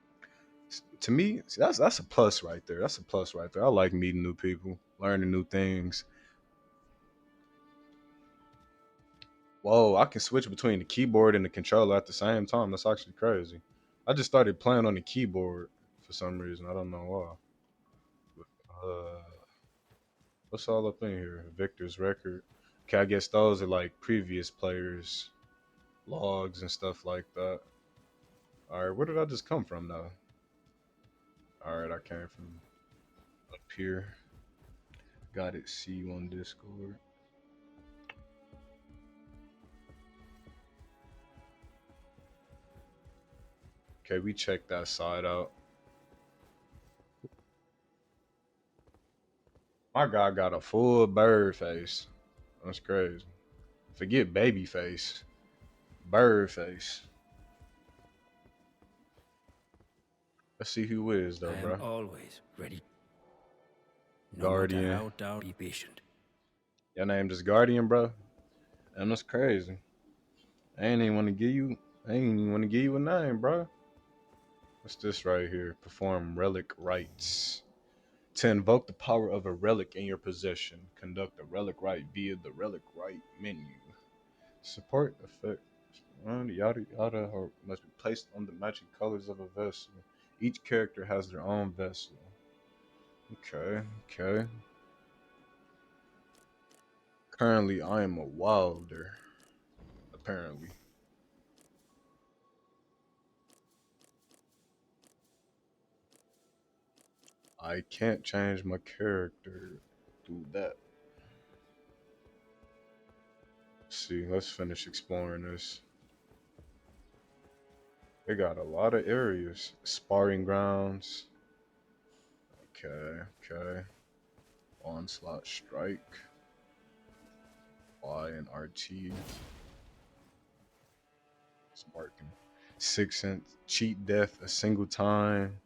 To me, see, that's a plus right there. That's a plus right there. I like meeting new people, learning new things. Whoa, I can switch between the keyboard and the controller at the same time. That's actually crazy. I just started playing on the keyboard for some reason. I don't know why. Uh, what's all up in here? Victor's record. Okay, I guess those are like previous players' logs and stuff like that. All right, where did I just come from though? All right, I came from up here. Got it. See you on Discord. Okay, we checked that side out. My guy got a full bird face. That's crazy. Forget baby face. Bird face. Let's see who is I though, am bro. always ready. No matter Guardian. how down, be patient. Your name just Guardian, bro. And that's crazy. I ain't even want to give you. I ain't even want to give you a name, bro. What's this right here? Perform relic rites. To invoke the power of a relic in your possession, conduct a relic rite via the relic rite menu. Support effect. Yada yada or must be placed on the matching colors of a vessel. Each character has their own vessel. Okay, okay. Currently, I am a wilder. Apparently, I can't change my character through that. Let's see, let's finish exploring this. They got a lot of areas. Sparring grounds. Okay, okay. Onslaught strike. Y and RT. It's working. 6 cents. Cheat death a single time.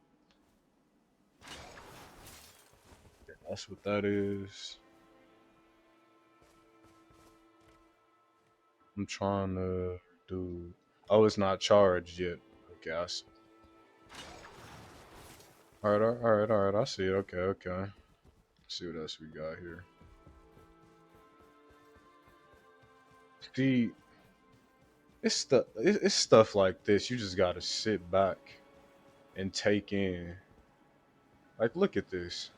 That's what that is. I'm trying to do. Oh, it's not charged yet. Okay, I see. All right, all right, all right. I see it. Okay, okay. Let's see what else we got here. See, it's stuff like this. You just gotta sit back and take in. Like, look at this.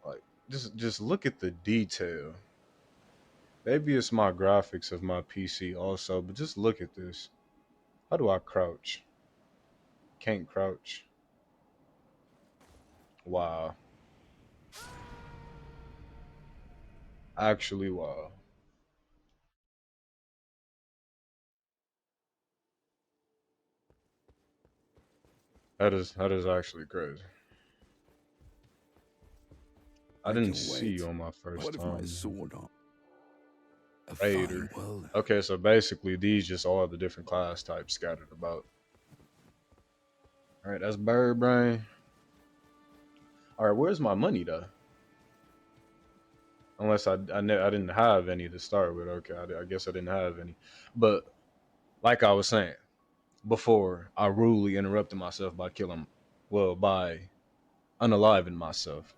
Like, just look at the detail. Maybe it's my graphics of my PC also, but just look at this. How do I crouch? Can't crouch. Wow. Actually, wow. That is actually crazy. I I didn't can see you wait. on my first What if my time. sword on? A fine Raider. world. Okay, so basically these just all the different class types scattered about. All right, that's bird brain. All right, where's my money though? Unless I didn't have any to start with. Okay, I guess I didn't have any. But like I was saying before, I rudely interrupted myself by killing, well, by unaliving myself.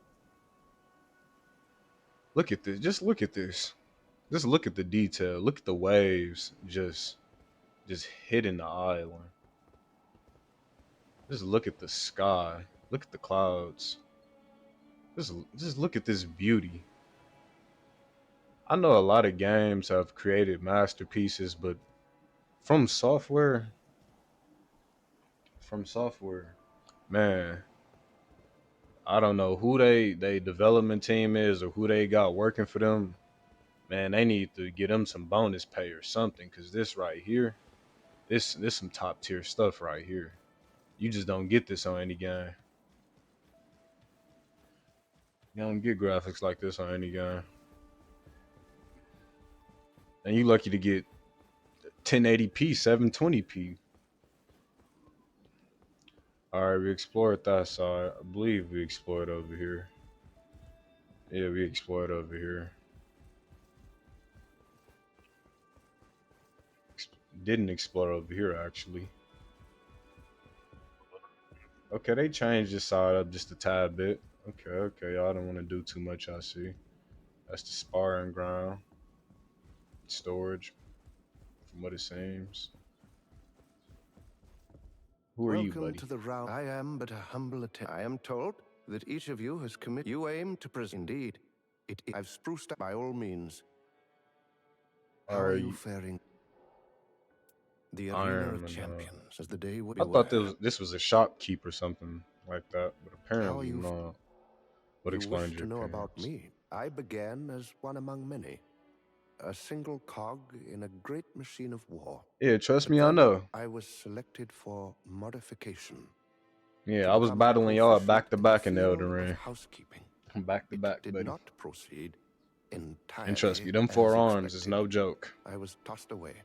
Look at this. Just look at this. Just look at the detail. Look at the waves just hitting the island. Just look at the sky. Look at the clouds. Just look at this beauty. I know a lot of games have created masterpieces, but from software, from software, man, I don't know who they development team is or who they got working for them. Man, they need to get them some bonus pay or something, because this right here, this some top tier stuff right here. You just don't get this on any game. You don't get graphics like this on any game. And you lucky to get 1080p, 720p. All right, we explored that side. I believe we explored over here. Yeah, we explored over here. Didn't explore over here actually. Okay, they changed this side up just a tad bit. Okay, okay, y'all don't want to do too much. I see. That's the sparring ground, storage, from what it seems. Who are you, Welcome buddy? to the round. I am but a humble attendant. I am told that each of you has committed. You aim to present. Indeed, I've spruced up by all means. How Are are you you faring? The arena Iron of Man? champions, as the day would I thought beware. this was a shopkeep or something like that, but How are apparently you? not. What You explains wish your to know about appearance? me? I began as one among many, a single cog in a great machine of war. Yeah, trust But me, I then know. I was selected for modification, Yeah, to I was become battling y'all proficient back to in the back in the field Elden of Ring. housekeeping. Back to It back, did buddy. not proceed And trust entirely me, them as four arms is expected. no joke. I was tossed away,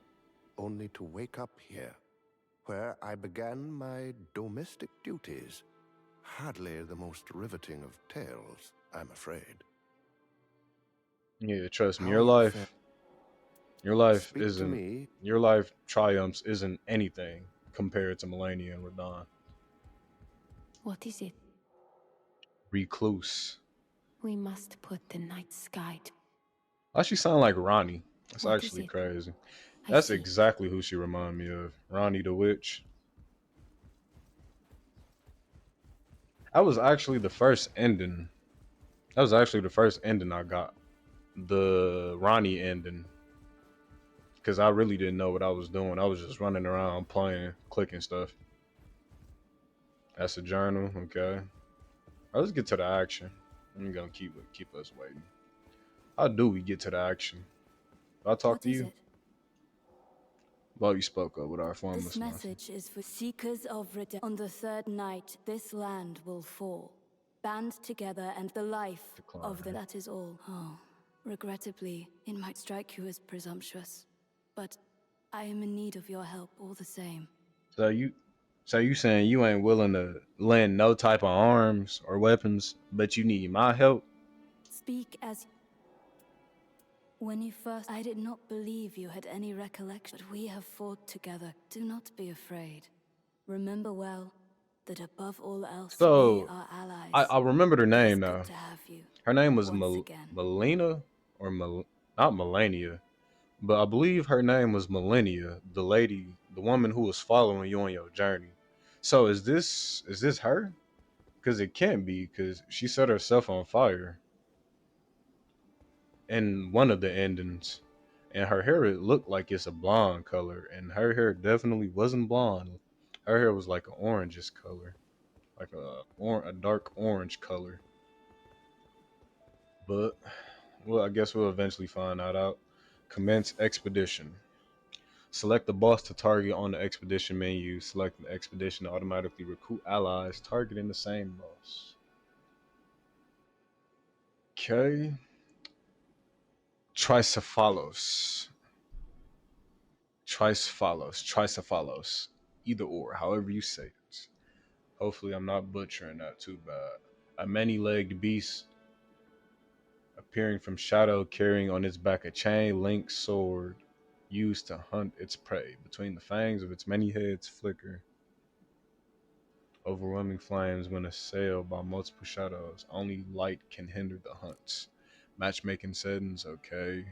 only to wake up here, where I began my domestic duties. Hardly the most riveting of tales, I'm afraid. Yeah, trust me, How are you faring? your life Speak to isn't, me. your life triumphs isn't anything compared to Melania and Radon. What is it? Recluse. We must put the night sky to... Why she sound like Ronnie? That's What is actually it? crazy. I That's see. exactly who she remind me of. Ronnie the Witch. That was actually the first ending. That was actually the first ending I got. The Ronnie ending. Because I really didn't know what I was doing. I was just running around playing, clicking stuff. That's a journal, okay. Let's get to the action. I'm gonna keep us waiting. How do we get to the action? Do I talk What to is you? it? Well, you spoke up with our This formless mouth. message is for seekers of redemption. On the third night, this land will fall. Band together and the life of the... Decline. That is all. Oh, regrettably, it might strike you as presumptuous. But I am in need of your help all the same. So you saying you ain't willing to lend no type of arms or weapons, but you need my help? Speak as... When you first... I did not believe you had any recollection, but we have fought together. Do not be afraid. Remember well that above all else, we So are allies. I remembered her It is name good now. to have you Her name was once again. Melina or not Melania, but I believe her name was Millennia, the lady, the woman who was following you on your journey. So is this her? Because it can't be, because she set herself on fire in one of the endings, and her hair, it looked like it's a blonde color, and her hair definitely wasn't blonde. Her hair was like an orangish color, like a dark orange color. But well, I guess we'll eventually find that out. Commence expedition. Select the boss to target on the expedition menu. Select the expedition to automatically recruit allies targeting the same boss. Okay. Tricephalos. Tricephalos. Either or, however you say it. Hopefully, I'm not butchering that too bad. A many legged beast appearing from shadow, carrying on its back a chain linked sword used to hunt its prey. Between the fangs of its many heads flicker overwhelming flames when assailed by multiple shadows. Only light can hinder the hunts. Matchmaking settings, okay.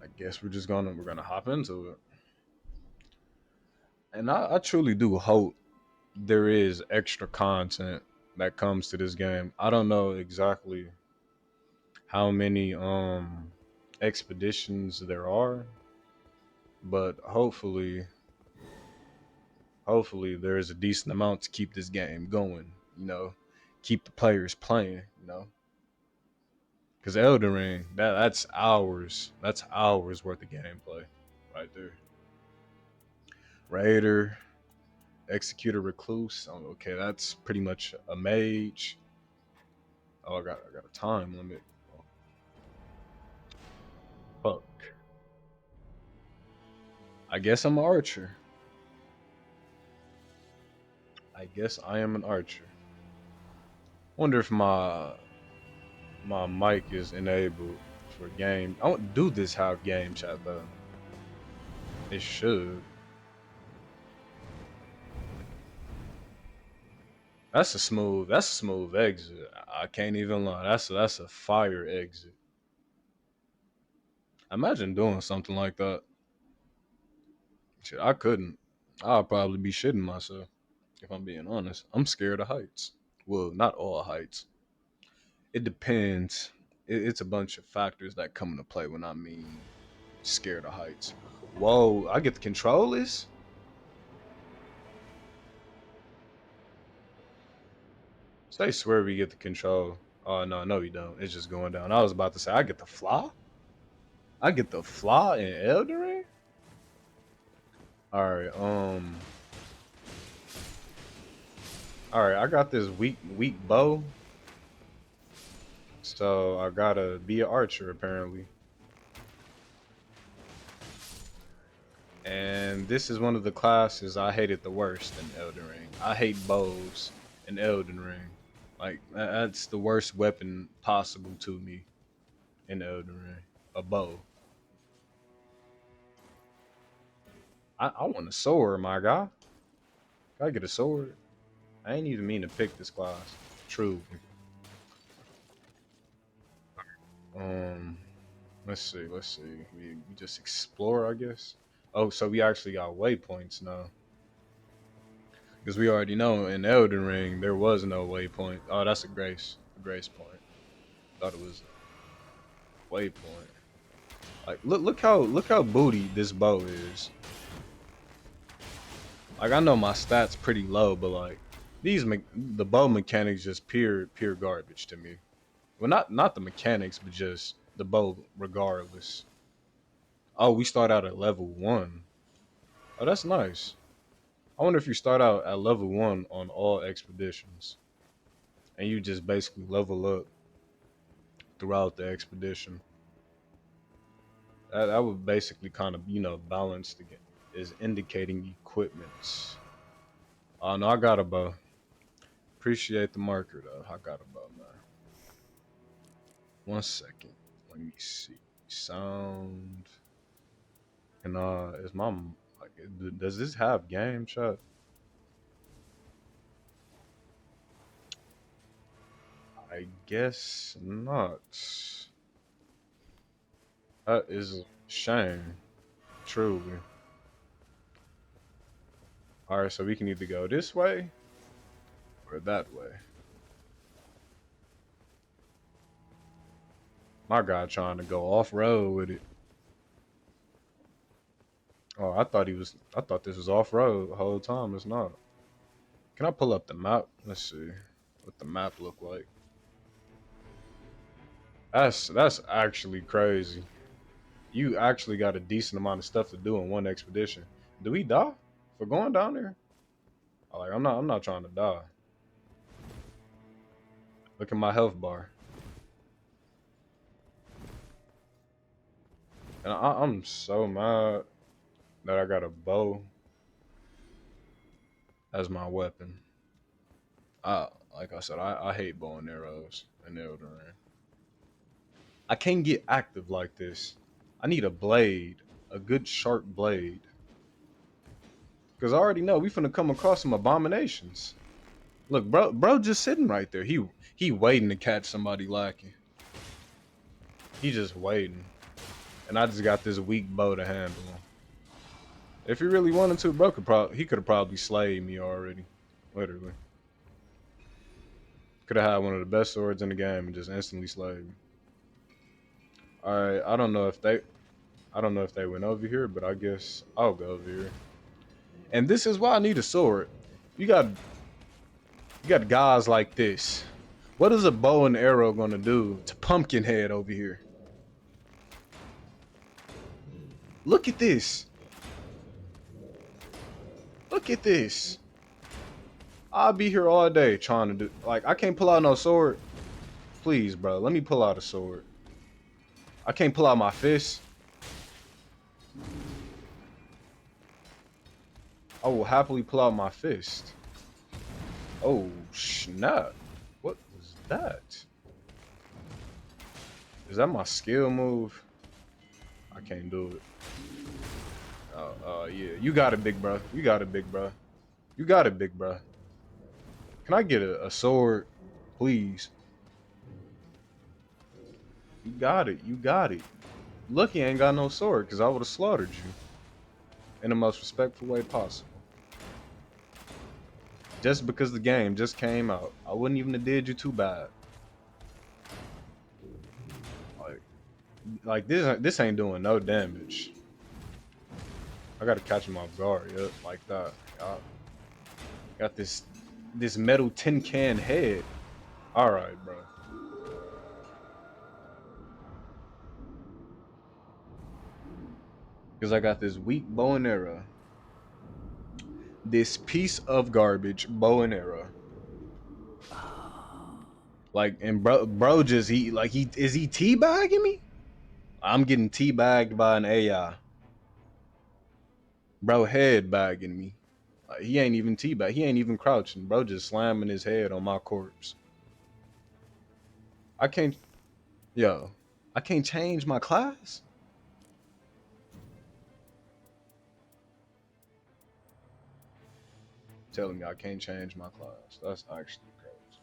I guess we're gonna hop into it. And I truly do hope there is extra content that comes to this game. I don't know exactly how many expeditions there are, but hopefully there is a decent amount to keep this game going, you know, keep the players playing, you know. Cause Elden Ring, that's hours worth of gameplay right there. Raider, Executor Recluse. Oh, okay, that's pretty much a mage. Oh, I got a time limit. Oh, fuck. I guess I'm an archer. I guess I am an archer. Wonder if my mic is enabled for game. I don't do this have game chat though. It should. That's a smooth exit. I can't even lie. That's a fire exit. Imagine doing something like that. Shit, I couldn't. I'll probably be shitting myself if I'm being honest. I'm scared of heights. Well, not all heights. It depends. It's a bunch of factors that come into play when I mean scared of heights. Whoa, I get the controllers? Say swear we get the control. Oh no, no you don't. It's just going down. I was about to say I get the fly? I get the fly in Elden Ring? Alright, alright, I got this weak bow. So I gotta be an archer apparently. And this is one of the classes I hated the worst in Elden Ring. I hate bows in Elden Ring. Like that's the worst weapon possible to me in Elden Ring. A bow. I want a sword, my guy. Can I get a sword? I ain't even mean to pick this class. True. Um, let's see. We just explore, I guess. Oh, so we actually got waypoints now. Because we already know in Elden Ring there was no waypoint. Oh, that's a grace point. Thought it was a waypoint. Like look how booty this bow is. Like I know my stats pretty low, but like the bow mechanics just pure garbage to me. Well, not the mechanics, but just the bow regardless. Oh, we start out at level 1. Oh, that's nice. I wonder if you start out at level 1 on all expeditions and you just basically level up throughout the expedition. That would basically kind of, balance the game. Is indicating equipments. Oh no, I got a bow. Appreciate the marker though. I got a bow, man. 1 second. Let me see. Sound. And is my like? Does this have game chat? I guess not. That is a shame. Truly. All right, so we can either go this way or that way. My guy trying to go off road with it. Oh, I thought this was off road the whole time. It's not. Can I pull up the map? Let's see what the map look like. That's actually crazy. You actually got a decent amount of stuff to do in one expedition. Do we die for going down there? Like I'm not trying to die. Look at my health bar. And I'm so mad that I got a bow as my weapon. Like I said, I hate bow and arrows in Elden Ring. I can't get active like this. I need a blade, a good sharp blade. Cause I already know we finna come across some abominations. Look, bro, just sitting right there. He waiting to catch somebody lacking. He just waiting, and I just got this weak bow to handle him. If he really wanted to, bro he could have probably slayed me already, literally. Could have had one of the best swords in the game and just instantly slayed me. All right, I don't know if they went over here, but I guess I'll go over here. And this is why I need a sword. You got you got guys like this. What is a bow and arrow gonna do to Pumpkinhead over here? Look at this. Look at this. I'll be here all day trying to do like I can't pull out no sword. Please, bro, let me pull out a sword. I can't pull out my fist. I will happily pull out my fist. Oh snap. What was that? Is that my skill move? I can't do it. Yeah. You got it, big bro. You got it, big bro. You got it, big bro. Can I get a sword, please? You got it. You got it. Lucky I ain't got no sword, because I would have slaughtered you in the most respectful way possible. Just because the game just came out, I wouldn't even have did you too bad. Like this ain't doing no damage. I gotta catch him off guard, yep, like that. Got this metal tin can head. All right, bro. Because I got this weak bow and arrow. This piece of garbage bow and arrow. Like, and bro just is he teabagging me? I'm getting teabagged by an AI. Bro head bagging me. Like, he ain't even teabag. He ain't even crouching. Bro just slamming his head on my corpse. I can't, yo, I can't change my class? Telling me I can't change my class. That's actually crazy.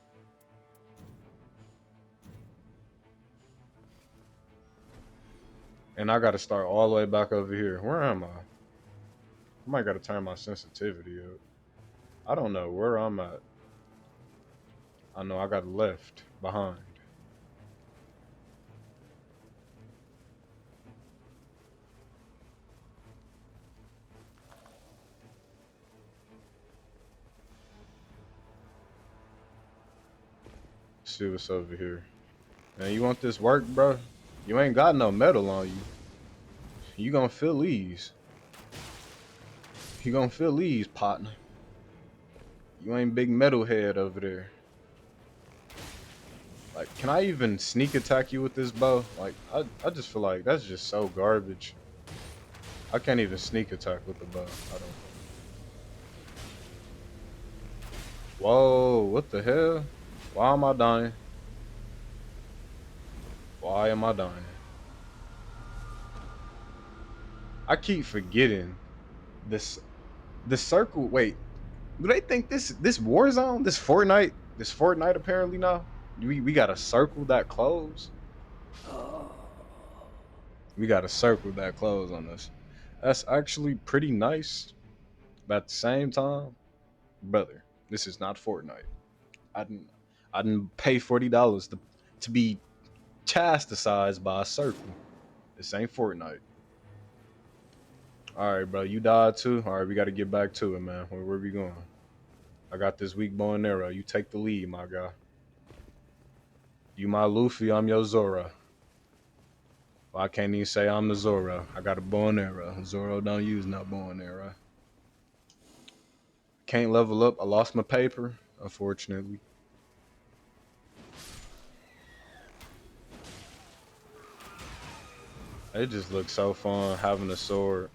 And I gotta start all the way back over here. Where am I? I might gotta turn my sensitivity up. I don't know where I'm at. I know I got left behind. See what's over here. Man, you want this work, bro? You ain't got no metal on you. You gonna feel these. You gonna feel these, partner. You ain't big metalhead over there. Like, can I even sneak attack you with this bow? Like, I just feel like that's just so garbage. I can't even sneak attack with the bow. I don't. Whoa, what the hell? Why am I dying? Why am I dying? I keep forgetting this. The circle. Wait, do they think this Warzone, this Fortnite apparently now? We got a circle that close. We got a circle that close on us. That's actually pretty nice. But at the same time, brother, this is not Fortnite. I didn't I didn't pay $40 to be chastised by a circle. This ain't Fortnite. All right, bro, you died too. All right, we got to get back to it, man. Where we going? I got this weak bow and arrow. You take the lead, my guy. You my Luffy, I'm your Zoro. Well, I can't even say I'm the Zoro. I got a bow and arrow. Zoro don't use no bow and arrow. Can't level up. I lost my paper, unfortunately. It just looks so fun having a sword.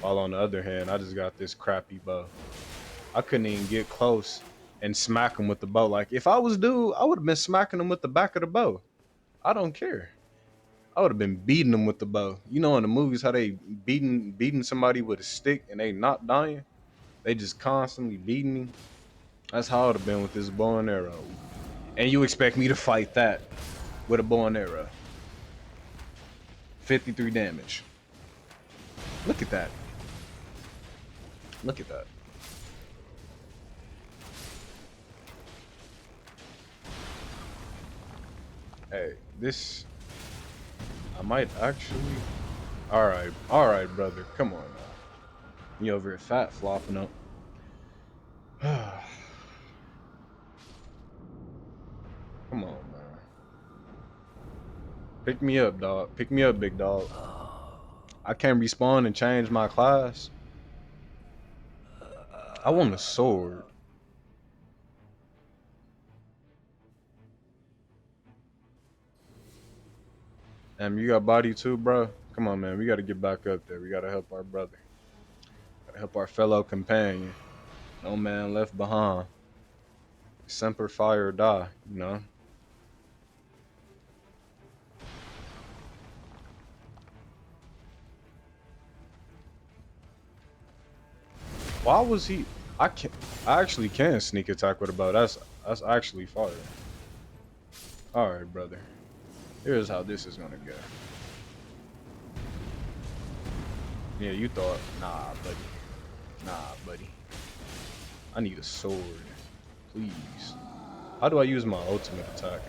While on the other hand, I just got this crappy bow. I couldn't even get close and smack him with the bow. Like, if I was dude, I would have been smacking him with the back of the bow. I don't care. I would have been beating him with the bow. You know in the movies how they beating somebody with a stick and they not dying? They just constantly beating me. That's how I would have been with this bow and arrow. And you expect me to fight that with a bow and arrow. 53 damage. Look at that. Look at that. Hey, this I might actually. All right, brother. Come on now. You over here fat flopping up. Come on, man. Pick me up, dog. Pick me up, big dog. I can't respawn and change my class. I want a sword. You got body too, bro? Come on, man. We gotta get back up there. We gotta help our brother. Gotta help our fellow companion. No man left behind. Semper Fi or die, you know? Why was he? I can't. I actually can sneak attack with a bow. That's actually fire. All right, brother. Here's how this is gonna go. Yeah, you thought, nah, buddy. Nah, buddy. I need a sword, please. How do I use my ultimate attack?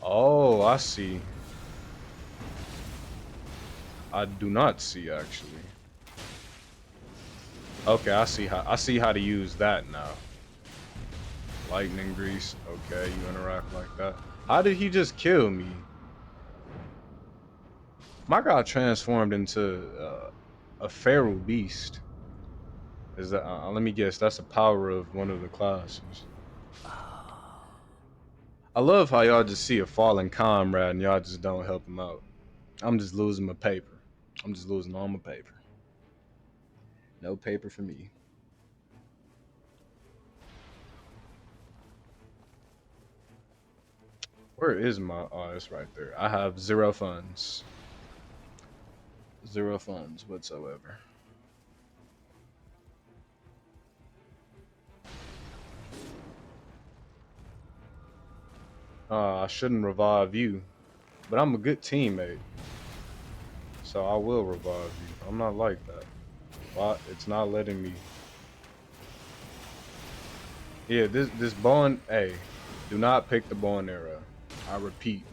Oh, I see. I do not see actually. Okay, I see how to use that now. Lightning grease. Okay, you interact like that. How did he just kill me? My guy transformed into a feral beast. Is that? Let me guess. That's a power of one of the classes. I love how y'all just see a fallen comrade and y'all just don't help him out. I'm just losing my paper. I'm just losing all my paper. No paper for me. Where is my? Oh, it's right there. I have 0 funds. 0 funds whatsoever. I shouldn't revive you, but I'm a good teammate, so I will revive you. I'm not like that. Why? It's not letting me. Yeah, this bow and hey, do not pick the bow and arrow. I repeat,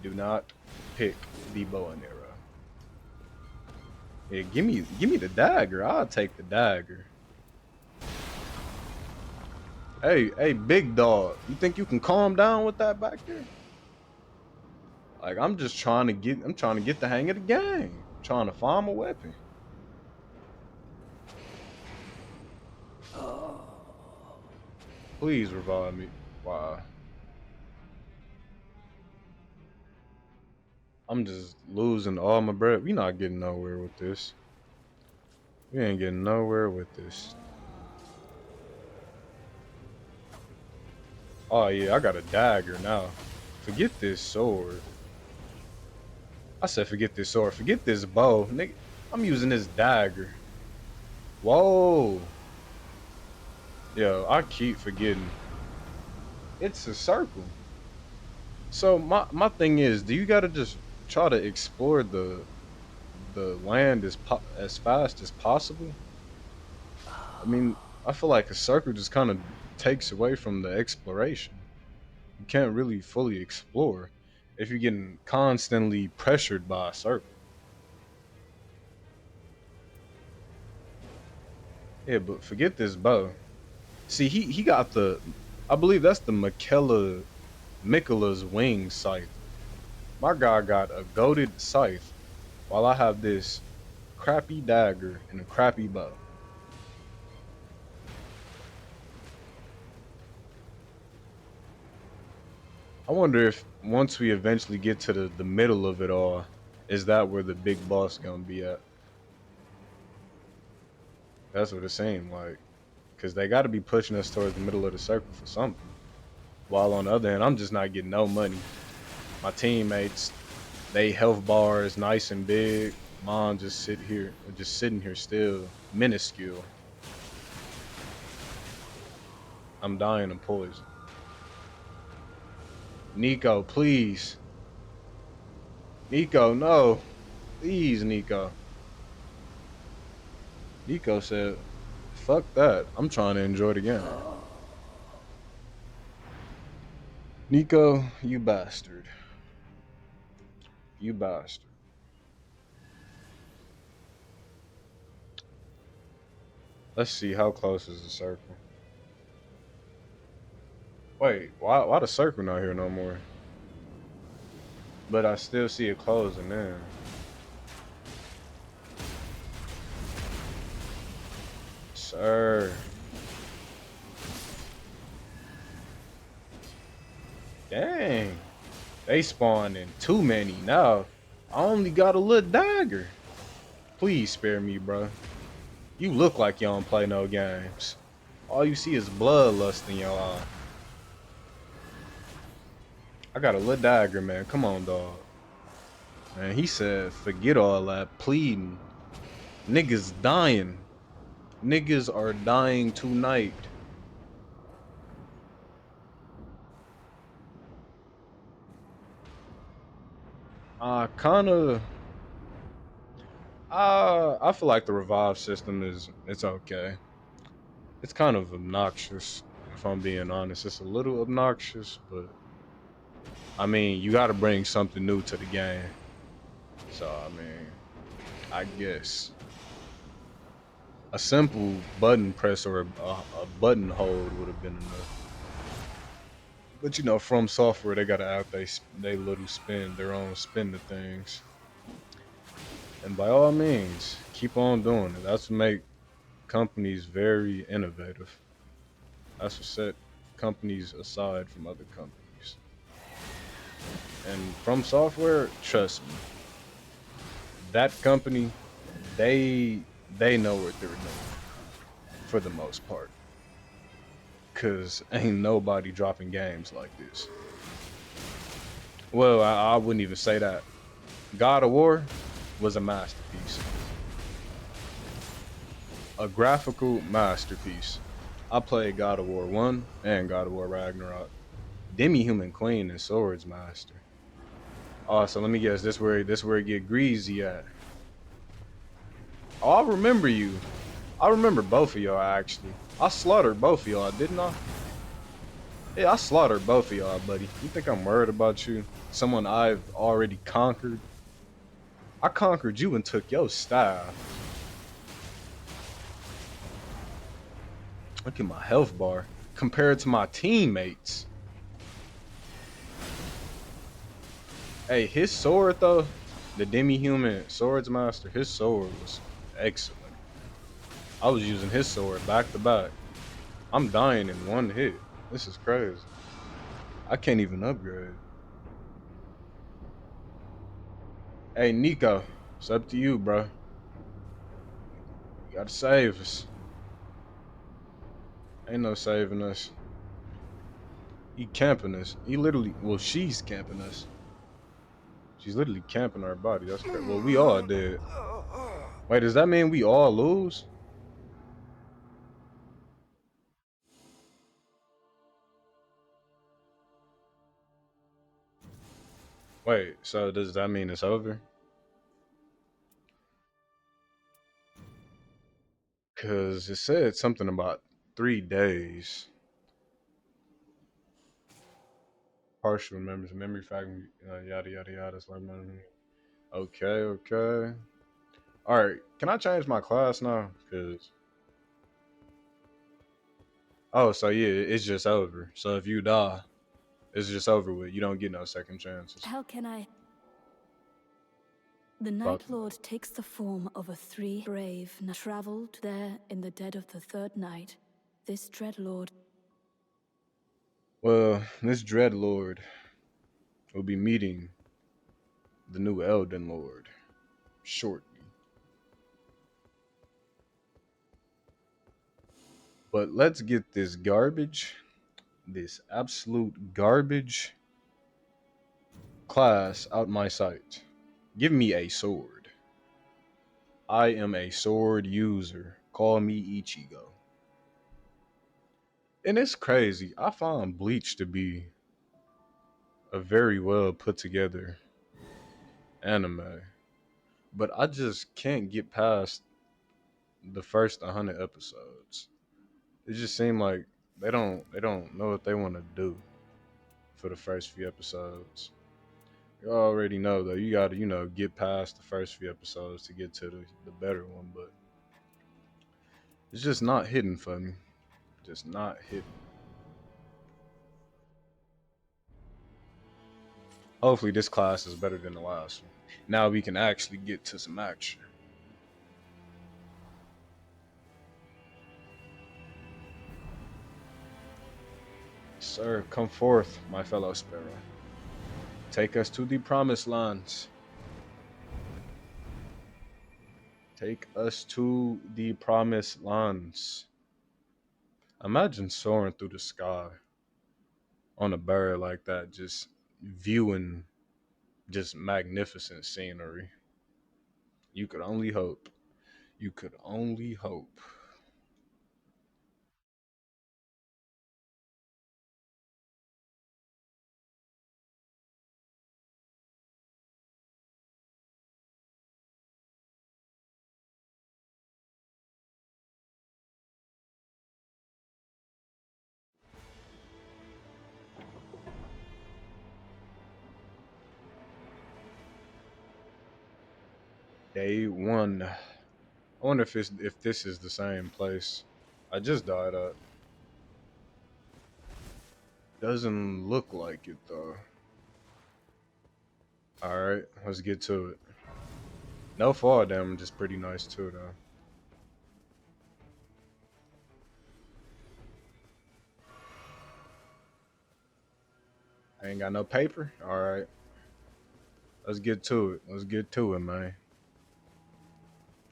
do not pick the bow and arrow. Yeah, give me the dagger. I'll take the dagger. Hey, big dog. You think you can calm down with that back there? Like I'm trying to get the hang of the game. I'm trying to find my weapon. Please revive me. Wow. I'm just losing all my breath. We not getting nowhere with this. We ain't getting nowhere with this. Oh yeah, I got a dagger now. Forget this sword. I said forget this sword. Forget this bow. Nigga, I'm using this dagger. Whoa. Yo, I keep forgetting. It's a circle. So my thing is, do you gotta just try to explore the land as fast as possible? I mean, I feel like a circle just kind of takes away from the exploration. You can't really fully explore if you're getting constantly pressured by a circle. Yeah, but forget this bow. See, he got the, I believe that's the Mikkela's wing scythe. My guy got a goated scythe, while I have this crappy dagger and a crappy bow. I wonder if once we eventually get to the middle of it all, is that where the big boss gonna be at? That's what it seemed like. Because they got to be pushing us towards the middle of the circle for something. While on the other hand, I'm just not getting no money. My teammates, they health bar is nice and big. Mine just sitting here still, minuscule. I'm dying of poison. Nico, please. Nico, no. Please, Nico. Nico said, fuck that. I'm trying to enjoy the game. Nico, you bastard. You bastard. Let's see, how close is the circle? Wait, why the circle not here no more? But I still see it closing in. Sir. Dang. They spawning too many now. I only got a little dagger. Please spare me, bro. You look like you don't play no games. All you see is bloodlust in your eye. I got a little dagger, man. Come on, dog. Man, he said, forget all that pleading. Niggas dying. Niggas are dying tonight. Kinda. I feel like the revive system it's okay. It's kind of obnoxious, if I'm being honest. It's a little obnoxious, but I mean, you got to bring something new to the game. So I mean, I guess a simple button press or a button hold would have been enough. But you know, from software, they gotta add they little spin, their own spin to things. And by all means, keep on doing it. That's what make companies very innovative. That's what set companies aside from other companies. And from software, trust me, that company, they know what they're doing for the most part. Cause ain't nobody dropping games like this. Well, I wouldn't even say that. God of War was a masterpiece, a graphical masterpiece. I played God of War 1 and God of War Ragnarok. Demi-Human Queen and Swords Master. Oh, so let me guess, this where it get greasy at. Oh, I remember you. I remember both of y'all actually. I slaughtered both of y'all, didn't I? Yeah, I slaughtered both of y'all, buddy. You think I'm worried about you? Someone I've already conquered? I conquered you and took your staff. Look at my health bar compared to my teammates. Hey, his sword though, the demi-human swords master, his sword was excellent. I was using his sword back to back. I'm dying in one hit. This is crazy. I can't even upgrade. Hey, Nico, it's up to you, bro. You gotta save us. Ain't no saving us. He camping us. He literally, well, she's camping us. She's literally camping our body. That's crazy. Well, we all dead. Wait, does that mean we all lose? Wait, so does that mean it's over? Because it said something about 3 days. Partial memory fragment, yada, yada, yada. Okay, okay. All right, can I change my class now? Because, oh, so yeah, it's just over. So if you die, it's just over with. You don't get no second chances. How can I? The About Night Lord takes the form of a three brave traveled there in the dead of the third night. This dread lord. well, this Dread Lord will be meeting the new Elden Lord shortly. But let's get this absolute garbage class out my sight. Give me a sword. I am a sword user. Call me Ichigo. And it's crazy. I find Bleach to be a very well put together anime, but I just can't get past the first 100 episodes. It just seemed like they don't know what they want to do for the first few episodes. You already know though. You gotta, get past the first few episodes to get to the better one, but it's just not hitting for me. Just not hitting. Hopefully this class is better than the last one. Now we can actually get to some action. Sir, come forth, my fellow sparrow. Take us to the promised lands. Take us to the promised lands. Imagine soaring through the sky on a bird like that, just viewing just magnificent scenery. You could only hope. You could only hope. Day one. I wonder if this is the same place I just died at. Doesn't look like it though. All right, let's get to it. No fall damage is pretty nice too though. I ain't got no paper. All right, let's get to it. Let's get to it, man.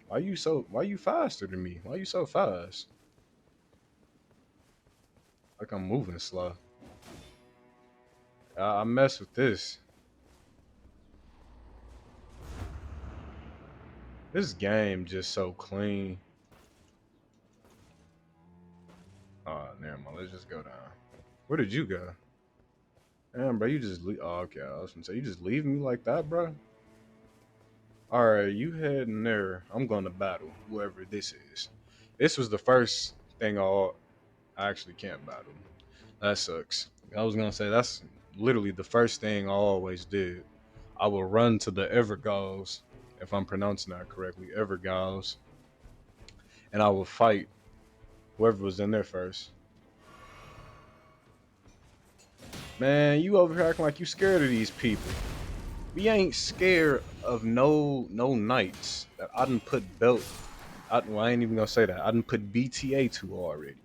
Why you faster than me? Why you so fast? Like I'm moving slow. I mess with this. This game just so clean. Oh, never mind. Let's just go down. Where did you go? Damn, bro, you just leave. Oh, okay. I was gonna say you just leave me like that, bro. All right, you heading there. I'm going to battle whoever this is. This was the first thing I actually can't battle. That sucks. I was gonna say that's literally the first thing I always did. I will run to the Evergaws, if I'm pronouncing that correctly, Evergaws, and I will fight whoever was in there first. Man, you over here acting like you scared of these people. We ain't scared of no knights that I done put belt. Well, I ain't even gonna say that. I done put BTA to already.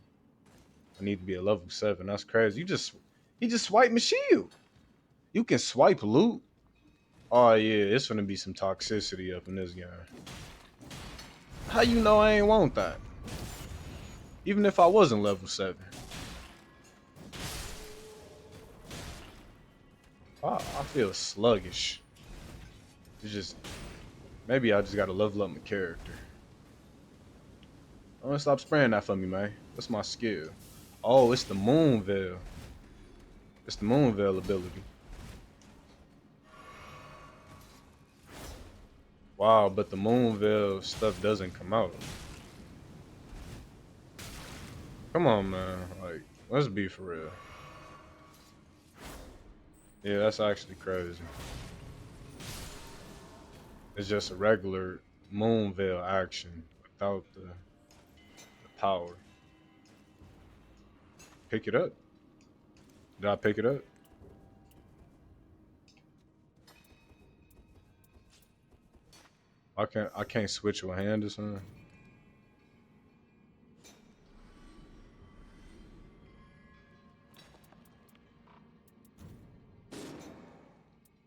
I need to be a level 7. That's crazy. He just swiped my shield. You can swipe loot. Oh yeah, it's gonna be some toxicity up in this game. How you know I ain't want that? Even if I wasn't level 7. I feel sluggish. It's just maybe I just gotta level up my character. I'm gonna stop spraying that for me, man. That's my skill. Oh, it's the moon veil. It's the moon veil ability. Wow, but the moon veil stuff doesn't come out. Come on, man. Like, let's be for real. Yeah, that's actually crazy. It's just a regular moon veil action without the power. Pick it up. Did I pick it up? I can't switch with hand or something.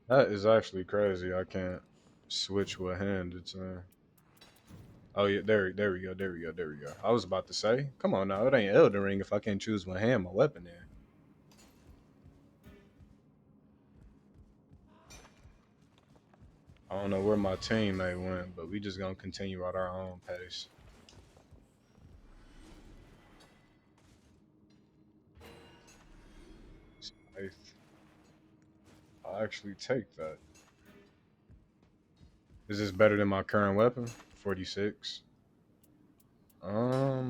That is actually crazy. I can't switch with hand. It's oh yeah, there we go, there we go, there we go. I was about to say, come on now, it ain't Elden Ring if I can't choose one hand my weapon in. I don't know where my teammate went, but we just gonna continue at our own pace. I'll actually take that. Is this better than my current weapon? 46. I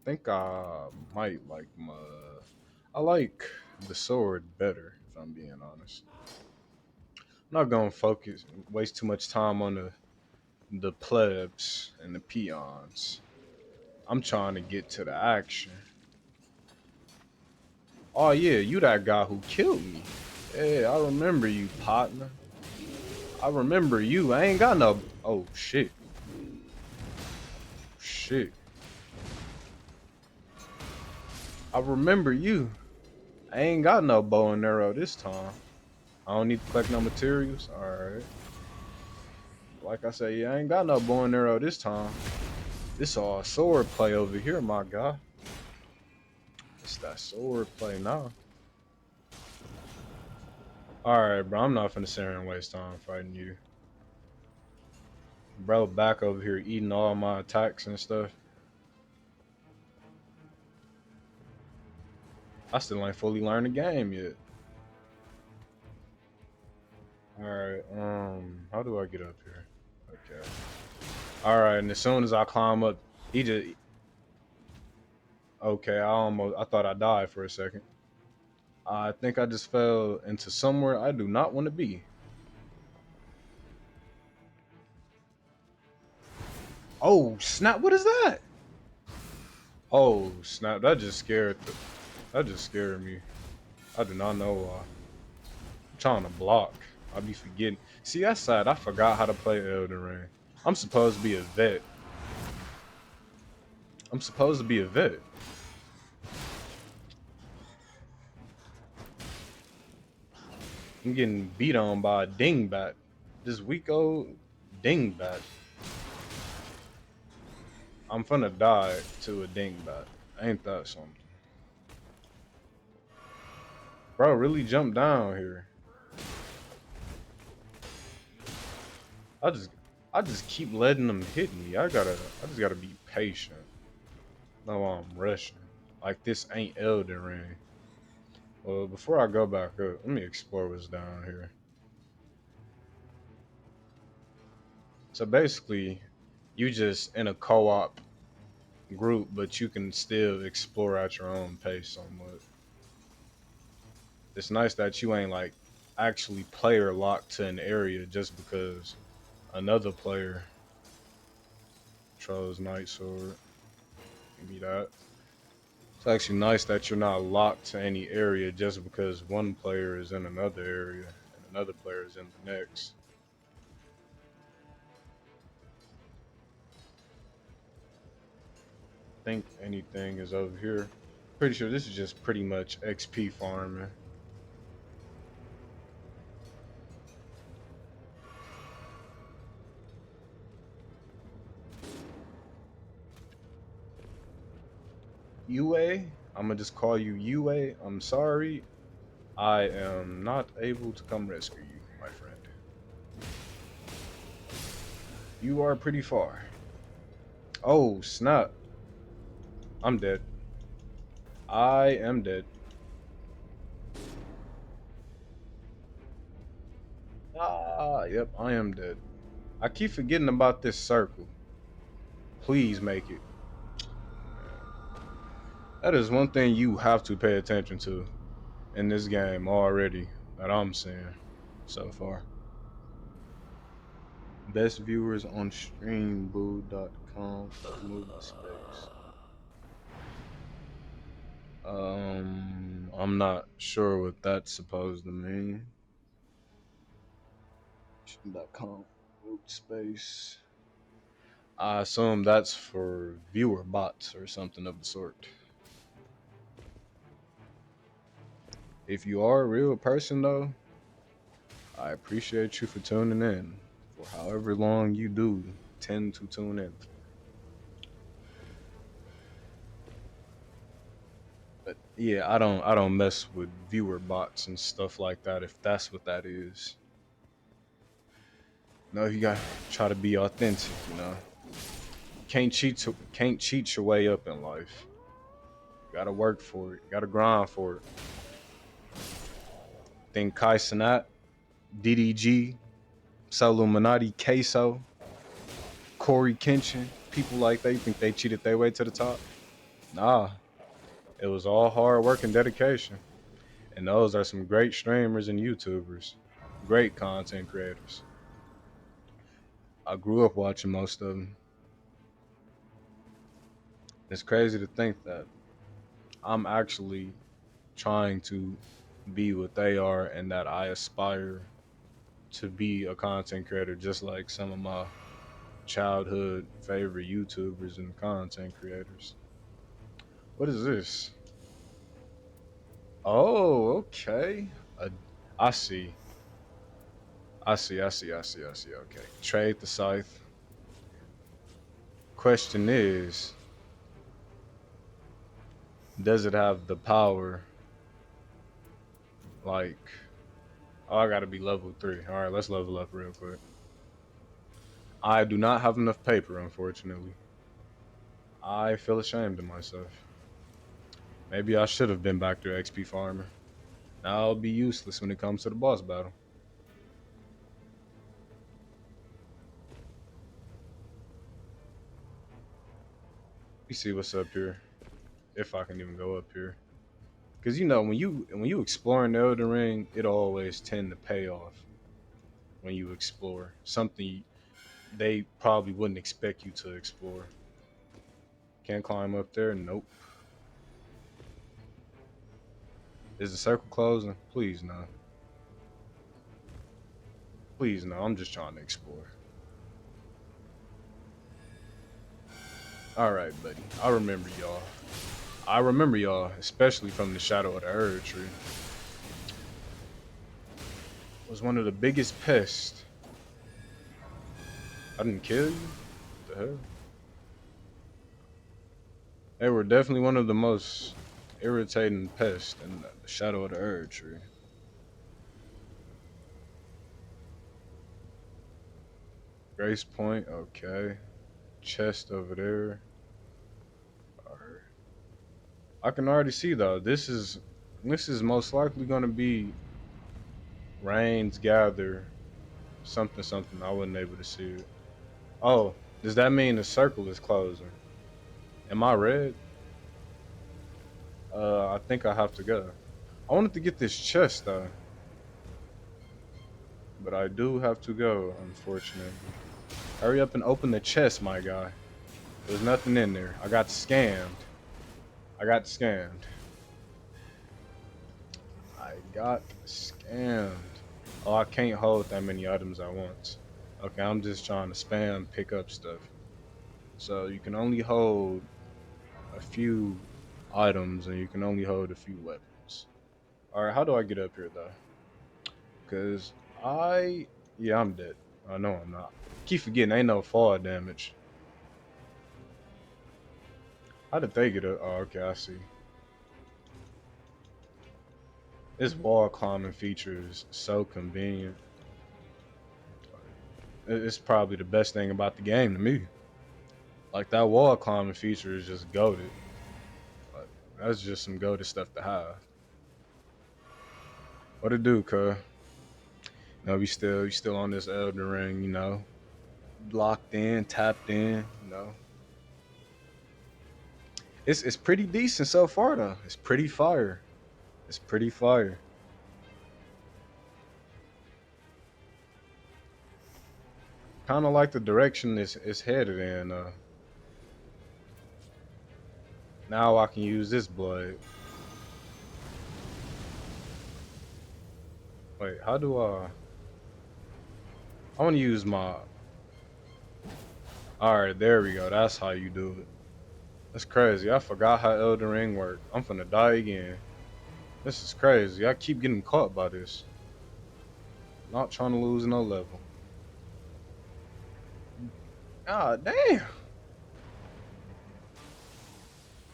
think I might like my. I like the sword better, if I'm being honest. I'm not gonna waste too much time on the plebs and the peons. I'm trying to get to the action. Oh yeah, you that guy who killed me. Yeah, I remember you, partner. I remember you. I ain't got no. Oh shit. Shit. I remember you. I ain't got no bow and arrow this time. I don't need to collect no materials. Alright. Like I said, yeah, I ain't got no bow and arrow this time. This all sword play over here, my guy. It's that sword play now. Alright, bro. I'm not finna sit here and waste time fighting you. Bro, back over here eating all my attacks and stuff. I still ain't fully learned the game yet. Alright, how do I get up here? Okay. Alright, and as soon as I climb up, he just okay, I thought I died for a second. I think I just fell into somewhere I do not want to be. Oh, snap, what is that? Oh, snap, that just scared me. I do not know why. I'm trying to block. I be forgetting. See, that side, I forgot how to play Elden Ring. I'm supposed to be a vet. I'm supposed to be a vet. I'm getting beat on by a dingbat. This weak old dingbat. I'm finna die to a dingbat. Ain't that something? Bro, really jumped down here. I just I just keep letting them hit me. I just gotta be patient. No, I'm rushing. Like this ain't Elden Ring. Well, before I go back up, let me explore what's down here. So basically, you just in a co-op group, but you can still explore at your own pace somewhat. It's nice that you ain't like actually player locked to an area just because another player chose Night Sword. Give me that. It's actually nice that you're not locked to any area just because one player is in another area and another player is in the next. Think anything is over here. Pretty sure this is just pretty much XP farming. UA? I'm gonna just call you UA. I'm sorry. I am not able to come rescue you, my friend. You are pretty far. Oh, snap. I'm dead. I am dead. Ah, yep, I am dead. I keep forgetting about this circle. Please make it. That is one thing you have to pay attention to in this game already that I'm seeing so far. Best viewers on streamboo.com movie space. I'm not sure what that's supposed to mean. .com movie space. I assume that's for viewer bots or something of the sort. If you are a real person though, I appreciate you for tuning in for however long you do tend to tune in. But yeah, I don't mess with viewer bots and stuff like that if that's what that is. No, you gotta try to be authentic, you know. Can't cheat your way up in life. You gotta work for it. You gotta grind for it. Think Kai Cenat, DDG, Soluminati, Queso, Corey Kenshin, people like that, you think they cheated their way to the top? Nah, it was all hard work and dedication. And those are some great streamers and YouTubers, great content creators. I grew up watching most of them. It's crazy to think that I'm actually trying to be what they are and that I aspire to be a content creator just like some of my childhood favorite YouTubers and content creators. What is this? Oh, okay. Uh, I see. I see. Okay. Trade the scythe. Question is, does it have the power? Like, oh, I gotta be level 3. All right, let's level up real quick. I do not have enough paper, unfortunately. I feel ashamed of myself. Maybe I should have been back to XP farmer. Now I'll be useless when it comes to the boss battle. Let me see what's up here. If I can even go up here. Cause you know when you explore in the Elden Ring, it always tend to pay off when you explore. Something they probably wouldn't expect you to explore. Can't climb up there? Nope. Is the circle closing? Please no. Please no. I'm just trying to explore. Alright, buddy. I remember y'all. I remember y'all, especially from the Shadow of the Erd tree. Was one of the biggest pests. I didn't kill you? What the hell? They were definitely one of the most irritating pests in the Shadow of the Erd tree. Grace Point, okay. Chest over there. Alright. I can already see though, this is most likely gonna be Rains Gather something something. I wasn't able to see it. Oh, does that mean the circle is closing? Am I red? I think I have to go. I wanted to get this chest though. But I do have to go, unfortunately. Hurry up and open the chest, my guy. There's nothing in there. I got scammed. I got scammed. I got scammed. Oh, I can't hold that many items at once. Okay, I'm just trying to spam pick up stuff. So you can only hold a few items and you can only hold a few weapons. Alright, how do I get up here though? Cause yeah, I'm dead. I know I'm not. Keep forgetting ain't no fall damage. How did they get up? Oh, okay, I see. This wall climbing feature is so convenient. It's probably the best thing about the game to me. Like that wall climbing feature is just goated. Like, that's just some goated stuff to have. What it do, cuz? You know, we still on this Elden Ring, you know. Locked in, tapped in, you know. It's pretty decent so far though. It's pretty fire. It's pretty fire. Kind of like the direction it's headed in. Now I can use this blade. Wait, how do I? I want to use my. All right, there we go. That's how you do it. That's crazy. I forgot how Elden Ring worked. I'm finna die again. This is crazy. I keep getting caught by this. Not trying to lose no level. God damn.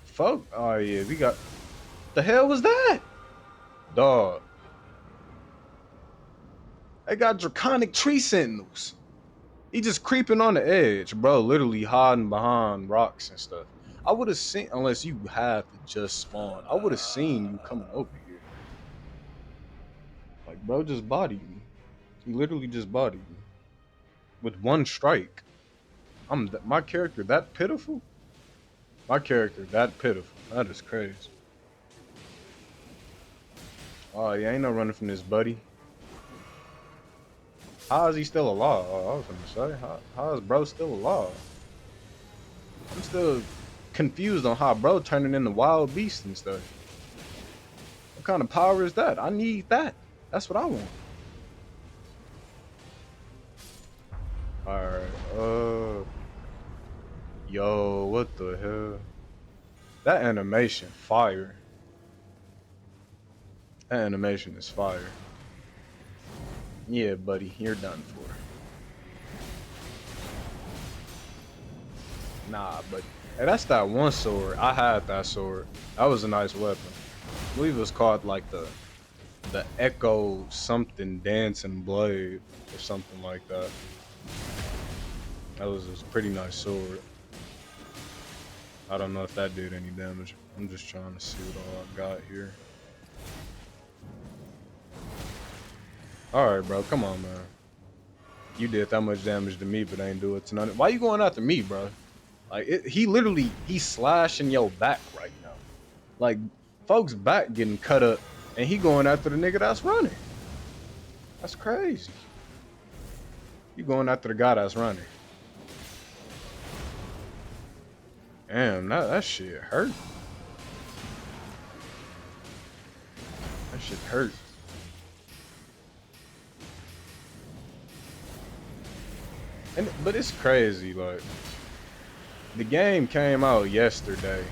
Fuck. Oh yeah, we got. The hell was that? Dog. They got draconic tree sentinels. He just creeping on the edge, bro. Literally hiding behind rocks and stuff. I would have seen, unless you have to just spawn. I would have seen you coming over here. Like, bro, just bodied me. He literally just bodied me with one strike. My character that pitiful. My character that pitiful. That is crazy. Oh, yeah, ain't no running from this, buddy. How is he still alive? Oh, I was gonna say, how is bro still alive? I'm still confused on how bro turning into wild beast and stuff. What kind of power is that? I need that. That's what I want. Alright, yo, what the hell? That animation, fire. That animation is fire. Yeah, buddy, you're done for. Nah, but hey, that's that one sword. I had that sword. That was a nice weapon. I believe it was called like the Echo something dancing blade or something like that. That was a pretty nice sword. I don't know if that did any damage. I'm just trying to see what all I got here. All right, bro, come on, man. You did that much damage to me, but ain't do it to none. Why you going after me, bro? Like he literally he's slashing your back right now. Like folks' back getting cut up, and he going after the nigga that's running. That's crazy. You going after the guy that's running. Damn, that shit hurt. That shit hurt. But it's crazy. Like the game came out yesterday.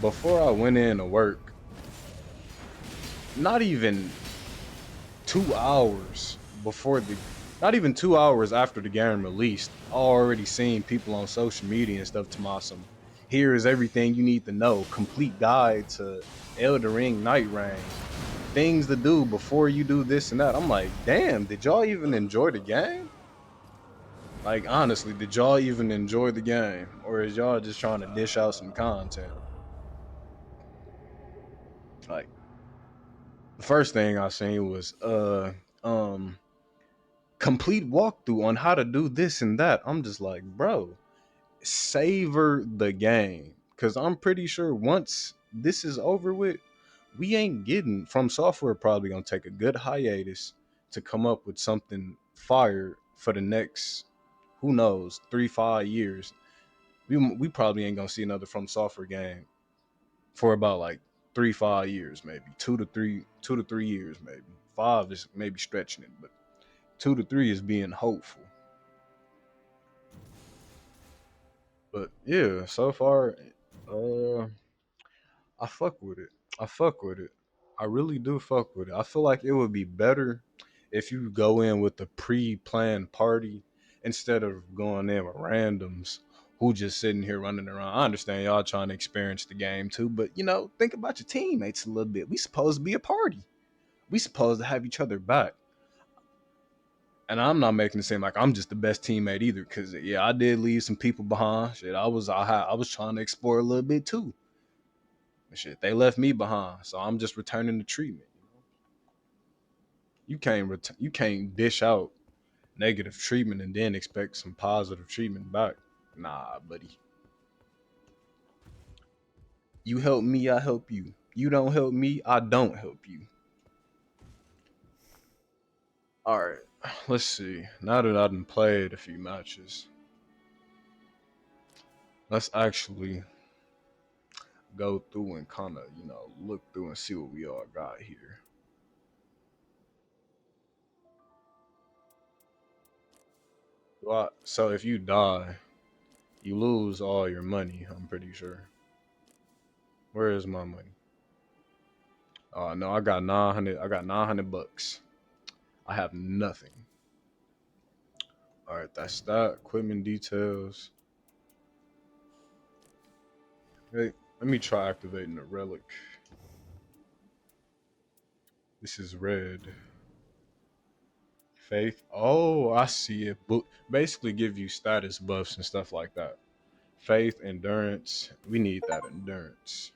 Before I went in to work, not even 2 hours before the, not even 2 hours after the game released, I already seen people on social media and stuff to my some. Here is everything you need to know. Complete guide to Elder Ring Nightreign. Things to do before you do this and that. I'm like, damn, did y'all even enjoy the game? Like, honestly, did y'all even enjoy the game? Or is y'all just trying to dish out some content? Like, the first thing I seen was um complete walkthrough on how to do this and that. I'm just like, bro, savor the game. Cause I'm pretty sure once this is over with, we ain't getting from software probably gonna take a good hiatus to come up with something fire for the next, who knows, 3-5 years. We probably ain't gonna see another from software game for about like 3-5 years, maybe 2 to 3 years, maybe. 5 is maybe stretching it, but 2 to 3 is being hopeful. But yeah, so far, uh, I fuck with it. I fuck with it. I really do fuck with it. I feel like it would be better if you go in with a pre-planned party instead of going in with randoms who just sitting here running around. I understand y'all trying to experience the game too, but you know, think about your teammates a little bit. We supposed to be a party. We supposed to have each other back. And I'm not making it seem like I'm just the best teammate either, because yeah, I did leave some people behind. Shit, I was trying to explore a little bit too. And shit, they left me behind, so I'm just returning the treatment. You can't dish out negative treatment and then expect some positive treatment back. Nah, buddy. You help me, I help you. You don't help me, I don't help you. All right, let's see. Now that I've done played a few matches, let's actually go through and kind of, look through and see what we all got here. Well, so if you die, you lose all your money, I'm pretty sure. Where is my money? No, I got 900. I got 900 bucks. I have nothing. All right, that's that. Equipment details. Hey, let me try activating the relic. This is red. Faith. Oh, I see it. Basically, give you status buffs and stuff like that. Faith, endurance. We need that endurance.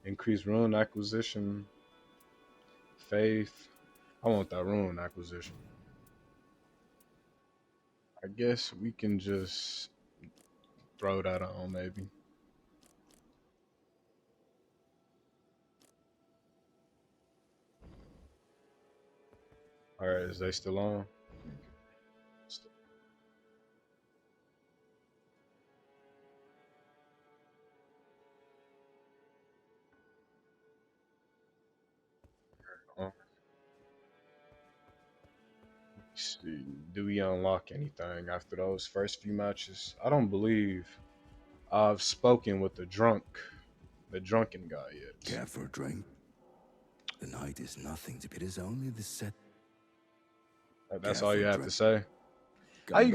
Increase rune acquisition. Faith. I want that rune acquisition. I guess we can just throw that on maybe. All right, is they still on? See, do we unlock anything after those first few matches? I don't believe I've spoken with the drunken guy yet. Care for a drink? The night is nothing to it is only the set. That's Care all for you a have to drink? say. Come back How you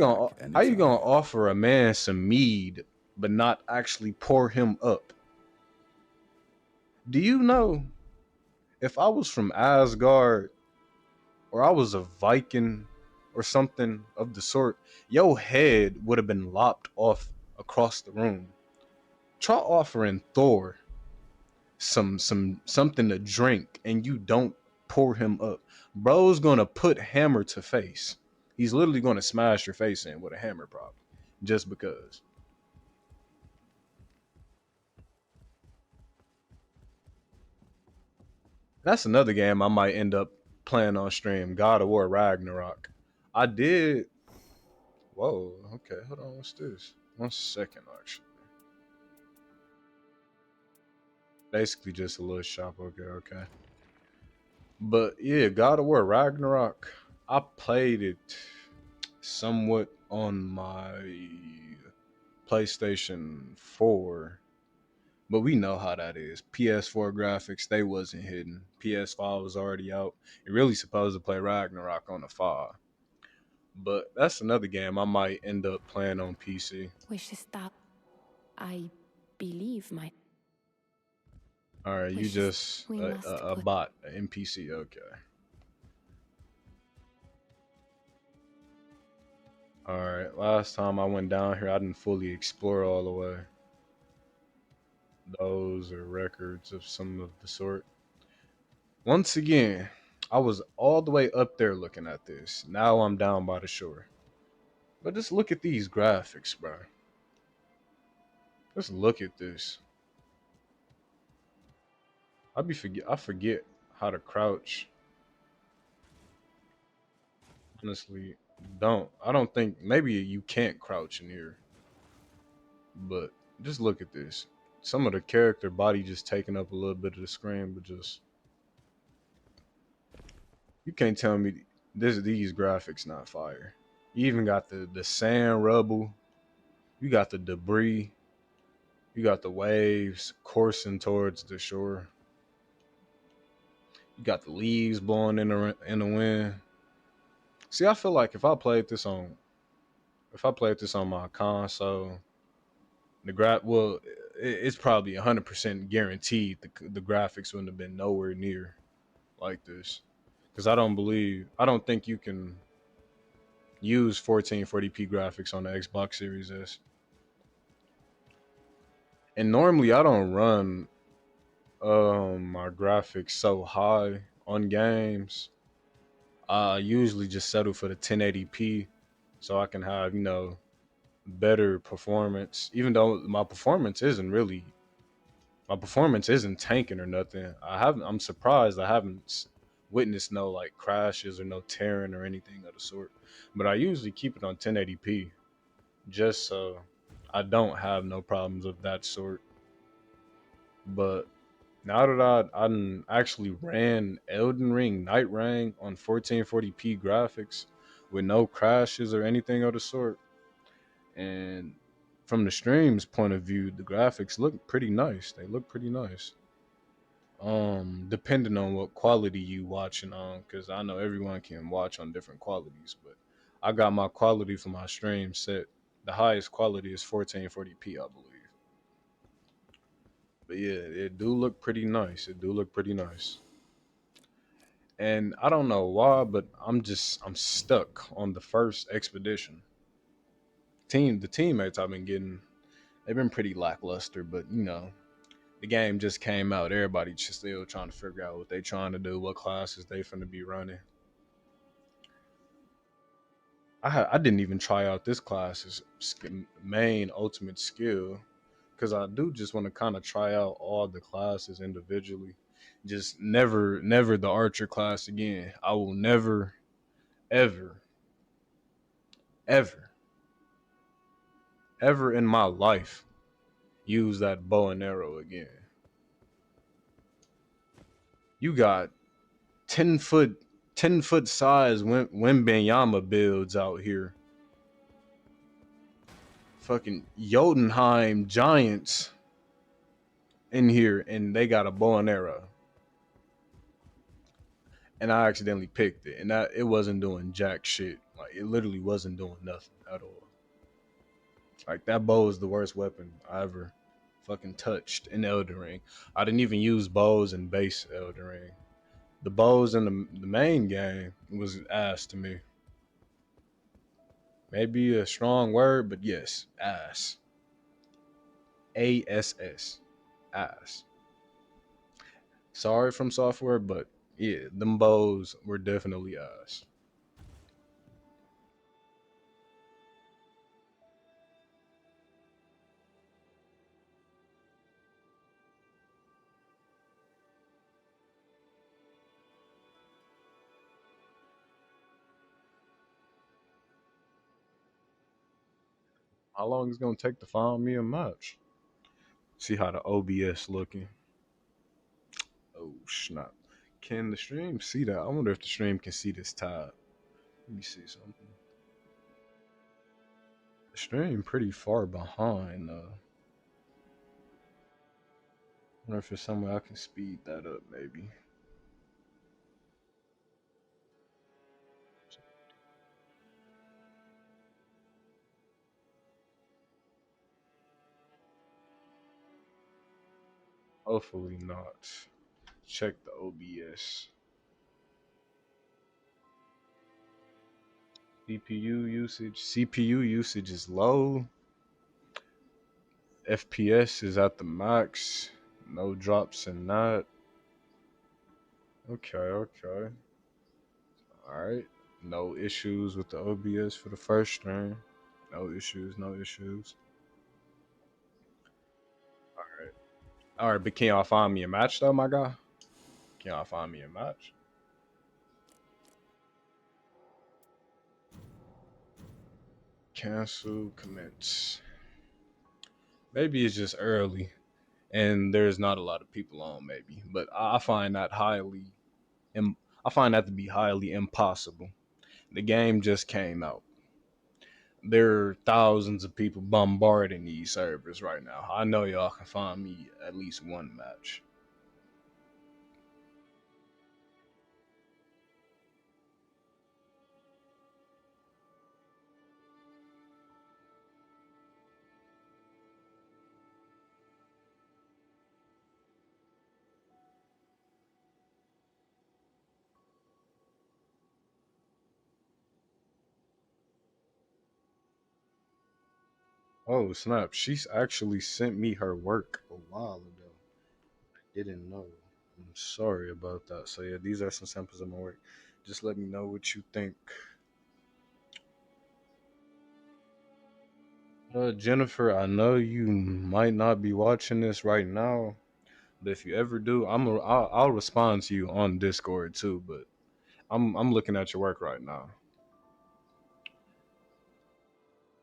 gonna anytime. offer a man some mead but not actually pour him up? Do you know if I was from Asgard or I was a Viking or something of the sort, your head would have been lopped off across the room. Try offering Thor something to drink and you don't pour him up. Bro's gonna put hammer to face. He's literally gonna smash your face in with a hammer probably. Just because. That's another game I might end up playing on stream. God of War Ragnarok. I did. Whoa. Okay. Hold on. What's this? 1 second, actually. Basically, just a little shop. Okay. Okay. But yeah, God of War Ragnarok. I played it somewhat on my PlayStation 4. But we know how that is. PS4 graphics, they wasn't hidden. PS5 was already out. You're really supposed to play Ragnarok on the 5. But that's another game I might end up playing on PC. We should stop. I believe my All right, you wishes. just We must a put. bot, an NPC. Okay. All right. Last time I went down here, I didn't fully explore all the way. Those are records of some of the sort. Once again, I was all the way up there looking at this. Now I'm down by the shore. But just look at these graphics, bro. Just look at this. I forget how to crouch. Honestly, don't. I don't think maybe you can't crouch in here. But just look at this. Some of the character body just taking up a little bit of the screen, but just you can't tell me these graphics not fire. You even got the sand rubble. You got the debris. You got the waves coursing towards the shore. You got the leaves blowing in the wind. See, I feel like if I played this on my console, it's probably 100% guaranteed the graphics wouldn't have been nowhere near like this. Because I don't think you can use 1440p graphics on the Xbox Series S. And normally I don't run my graphics so high on games. I usually just settle for the 1080p so I can have, better performance. Even though my performance isn't tanking or nothing. I'm surprised I haven't witnessed no like crashes or no tearing or anything of the sort. But I usually keep it on 1080p just so I don't have no problems of that sort. But now that I done actually ran Elden Ring Nightreign on 1440p graphics with no crashes or anything of the sort, and from the stream's point of view, the graphics look pretty nice. They look pretty nice. Depending on what quality you watching on, because I know everyone can watch on different qualities, but I got my quality for my stream set. The highest quality is 1440p, I believe. But yeah, it do look pretty nice. It do look pretty nice. And I don't know why, but I'm stuck on the first expedition. The teammates I've been getting, they've been pretty lackluster, but the game just came out. Everybody just still trying to figure out what they trying to do, what classes they finna be running. I didn't even try out this class's main ultimate skill because I do just want to kind of try out all the classes individually. Just never the archer class again. I will never. ever, ever, ever in my life use that bow and arrow again. You got 10 foot, 10 foot size Wimbenyama builds out here. Fucking Jotunheim giants in here, and they got a bow and arrow. And I accidentally picked it, and that it wasn't doing jack shit. Like it literally wasn't doing nothing at all. Like that bow is the worst weapon I ever fucking touched in Elden Ring. I didn't even use bows in base Elden Ring. The bows in the main game was ass to me. Maybe a strong word, but yes, ass. ASS. Ass. Sorry from software, but yeah, them bows were definitely ass. How long is it gonna take to find me a match? See how the OBS looking. Oh snap! Can the stream see that? I wonder if the stream can see this tab. Let me see something. The stream pretty far behind. I wonder if there's some way I can speed that up, maybe. Hopefully not. Check the OBS. CPU usage. CPU usage is low. FPS is at the max. No drops in that. Okay, okay. Alright. No issues with the OBS for the first stream. No issues, no issues. Alright. Alright, but can y'all find me a match though, my guy? Can y'all find me a match? Cancel, commence. Maybe it's just early and there's not a lot of people on, maybe. But I find that I find that to be highly impossible. The game just came out. There are thousands of people bombarding these servers right now. I know y'all can find me at least one match. Oh snap! She's actually sent me her work a while ago. Didn't know. I'm sorry about that. So yeah, these are some samples of my work. Just let me know what you think. Jennifer, I know you might not be watching this right now, but if you ever do, I'll respond to you on Discord too. But I'm looking at your work right now.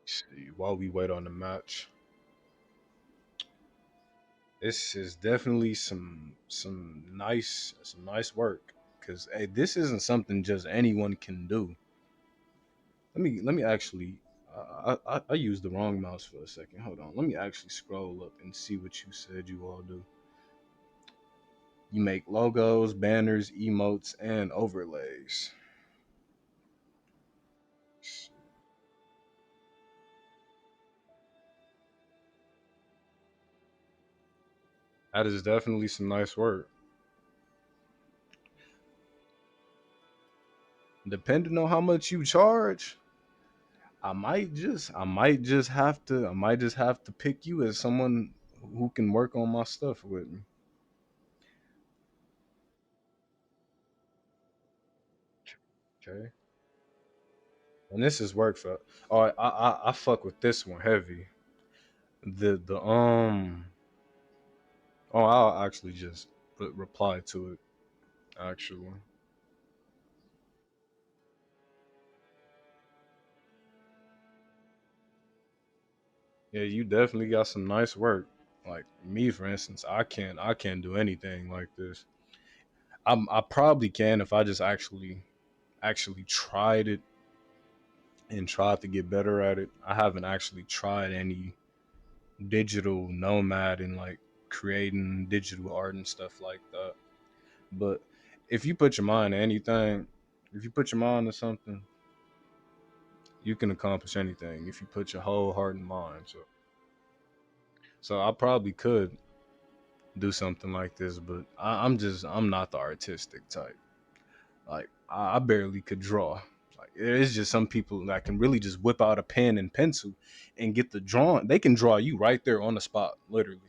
See, while we wait on the match, this is definitely some nice work. Cause hey, this isn't something just anyone can do. Let me actually. I used the wrong mouse for a second. Hold on. Let me actually scroll up and see what you said you all do. You make logos, banners, emotes, and overlays. That is definitely some nice work. Depending on how much you charge, I might just have to pick you as someone who can work on my stuff with me. Okay. And this is work for. Oh, I fuck with this one heavy. The. Oh, I'll actually just reply to it. Actually, Yeah, you definitely got some nice work. Like me, for instance, I can't do anything like this. I probably can if I just actually tried it and tried to get better at it. I haven't actually tried any digital nomad and like creating digital art and stuff like that. But if you put your mind to anything, if you put your mind to something, you can accomplish anything if you put your whole heart and mind. So I probably could do something like this, but I'm not the artistic type. Like I barely could draw. Like there's just some people that can really just whip out a pen and pencil and get the drawing. They can draw you right there on the spot, literally.